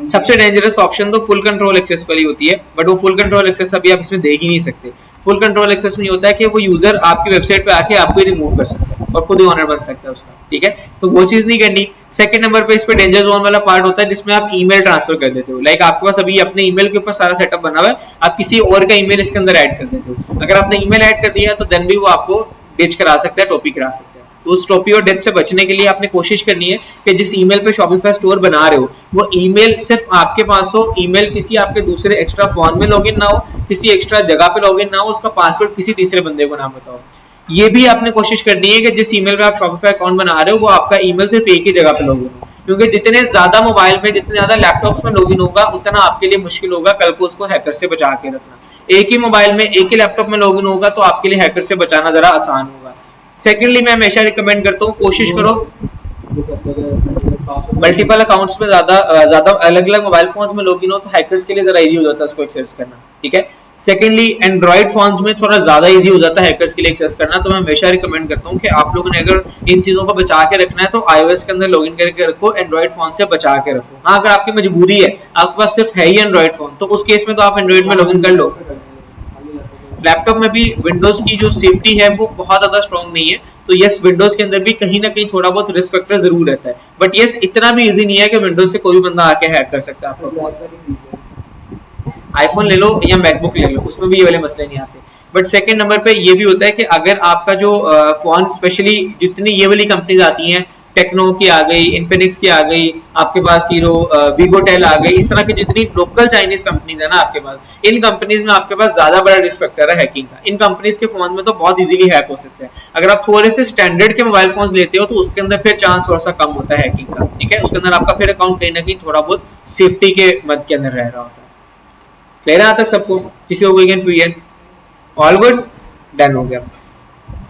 A: सबसे डेंजरस ऑप्शन तो फुल कंट्रोल एक्सेस वाली होती है, बट वो फुल कंट्रोल एक्सेस अभी आप इसमें देख ही नहीं सकते,
E: फुल कंट्रोल एक्सेस में ये होता है कि वो यूजर आपकी वेबसाइट पे आके आपको रिमूव कर सकता है और खुद ही ऑनर बन सकता है उसका, ठीक है। तो वो चीज नहीं करनी। सेकंड नंबर पे इस पे डेंजर जोन वाला पार्ट होता है जिसमें आप ईमेल ट्रांसफर कर देते हो। लाइक आपके पास अभी अपने ईमेल के ऊपर सारा सेटअप बना हुआ है, आप किसी और का ईमेल इसके अंदर ऐड कर देते हो। अगर आपने ईमेल ऐड कर दिया तो देन भी वो आपको डिच करा सकता है, टॉपी करा सकता है। तो उस टॉपी और डेथ से बचने के लिए आपने कोशिश करनी है कि जिस ईमेल पे शॉपिफाई स्टोर बना रहे हो वो ईमेल सिर्फ आपके पास हो, ईमेल किसी आपके दूसरे एक्स्ट्रा फोन में लॉगिन ना हो, किसी एक्स्ट्रा जगह पे लॉगिन ना हो, उसका पासवर्ड किसी तीसरे बंदे को ना बताओ। ये भी आपने कोशिश करनी है कि जिस ईमेल पे आप शॉपिफाई अकाउंट बना रहे हो वो आपका ईमेल सिर्फ एक ही जगह पे लॉगिन हो, क्योंकि जितने ज्यादा मोबाइल में, जितने ज्यादा लैपटॉप्स में लॉगिन होगा उतना आपके लिए मुश्किल होगा कल को उसको हैकर से बचा के रखना। एक ही मोबाइल में, एक ही लैपटॉप में लॉगिन होगा तो आपके लिए हैकर से बचाना जरा आसान होगा। सेकेंडली मैं हमेशा रिकमेंड करता हूँ, कोशिश करो मल्टीपल अकाउंट्स में ज्यादा अलग अलग मोबाइल फोन्स में लॉगिन हो तो हैकर्स के लिए जरा इजी हो जाता है उसको एक्सेस करना, ठीक है। सेकेंडली एंड्रॉइड फोन्स में थोड़ा ज्यादा इजी हो जाता है हैकर्स के लिए एक्सेस करना, तो मैं हमेशा रिकमेंड करता हूँ कि आप लोगों ने अगर इन चीजों को बचा के रखना है तो iOS के अंदर लॉगिन करके रखो, एंड्रॉइड फोन से बचा के रखो। हाँ, अगर आपकी मजबूरी है, आपके पास सिर्फ है ही एंड्रॉइड फोन, तो उस केस में तो आप एंड्रॉइड में लॉगिन कर लो। लैपटॉप में भी विंडोज की जो सेफ्टी है वो बहुत ज्यादा स्ट्रॉन्ग नहीं है, तो यस विंडोज के अंदर भी कहीं ना कहीं थोड़ा बहुत रिस्क फैक्टर जरूर रहता है, बट यस इतना भी इजी नहीं है कि विंडोज से कोई भी बंदा आके हैक कर सकता है आपका फोन। आईफोन ले लो या मैकबुक ले लो, उसमें भी ये वाले मसले नहीं आते। बट सेकंड नंबर पे ये भी होता है कि अगर आपका जो फोन, स्पेशली जितनी ये वाली कंपनीज आती हैं, टेक्नो की आ गई, इन्फिनिक्स की आ गई, आपके पास हीरो वीगोटेल आ गई, इस तरह की जितनी लोकल चाइनीज कंपनीज है ना आपके पास, इन कंपनीज में आपके पास ज्यादा बड़ा रिस्क फैक्टर है हैकिंग का। इन कंपनीज के फोन में तो बहुत इजीली हैक हो सकते हैं। अगर आप थोड़े से स्टैंडर्ड के मोबाइल फोन लेते हो तो उसके अंदर फिर चांस थोड़ा सा कम होता है हैकिंग का, ठीक है। उसके अंदर आपका फिर अकाउंट कहीं ना कहीं थोड़ा बहुत सेफ्टी के मद के अंदर रह रहा होता है। क्लियर है यहाँ तक सबको? किसी को कोई कंफ्यूजन? ऑल गुड, डन हो गया।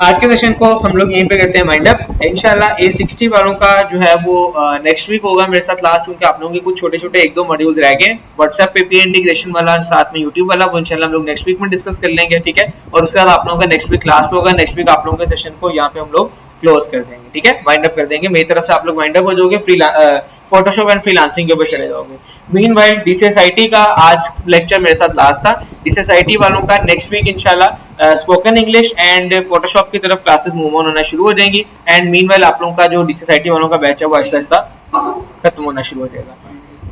E: आज के सेशन को हम लोग यहीं पे करते हैं माइंड अप। इंशाल्लाह A60 वालों का जो है वो नेक्स्ट वीक होगा मेरे साथ लास्ट, क्योंकि आप लोगों के कुछ छोटे छोटे 1-2 मॉड्यूल्स रह गए व्हाट्सएप पे पे इंटीग्रेशन वाला, साथ में यूट्यूब वाला, वो इंशाल्लाह हम लोग नेक्स्ट वीक में डिस्कस कर लेंगे, ठीक है। और उसके बाद आप लोगों का नेक्स्ट वीक लास्ट होगा, नेक्स्ट वीक आप लोगों के सेशन को यहाँ पे हम लोग क्लोज कर देंगे, ठीक है, वाइंड अप कर देंगे। मेरी तरफ से आप लोग वाइंड अप हो जाओगे, फोटोशॉप एंड फ्रीलांसिंग के ऊपर चले जाओगे। मीनवाइल DCSIT का आज लेक्चर मेरे साथ लास्ट था। DCSIT वालों का नेक्स्ट वीक इंशाल्लाह स्पोकन इंग्लिश एंड फोटोशॉप की तरफ क्लासेस मूव ऑन होना शुरू हो जाएंगी। एंड मीनवाइल आप लोगों का जो DCSIT वालों का बैच है वो आहिस्ता आहिस्ता खत्म होना शुरू हो जाएगा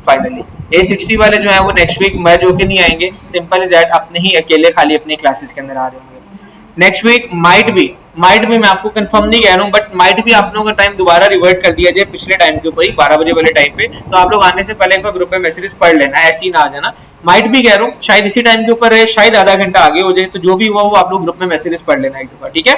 E: फाइनली। A60 वाले जो है वो नेक्स्ट वीक मैच होके नहीं आएंगे, सिंपल इज दैट, अपने ही अकेले खाली अपनी क्लासेस के अंदर आ रहे होंगे। नेक्स्ट वीक माइट भी मैं आपको कंफर्म नहीं कह रहा हूँ, बट माइट भी आप लोगों का टाइम दोबारा रिवर्ट कर दिया जाए पिछले टाइम के ऊपर ही, 12 बजे वाले टाइम पे, तो आप लोग आने से पहले एक बार ग्रुप में मैसेजेस पढ़ लेना, ऐसे ही ना आ जाना। माइट भी कह रहा हूँ शायद इसी टाइम के ऊपर है, शायद आधा घंटा आगे हो जाए, तो जो भी हुआ वो आप लोग ग्रुप में मैसेजेस पढ़ लेना एक दफा, ठीक है।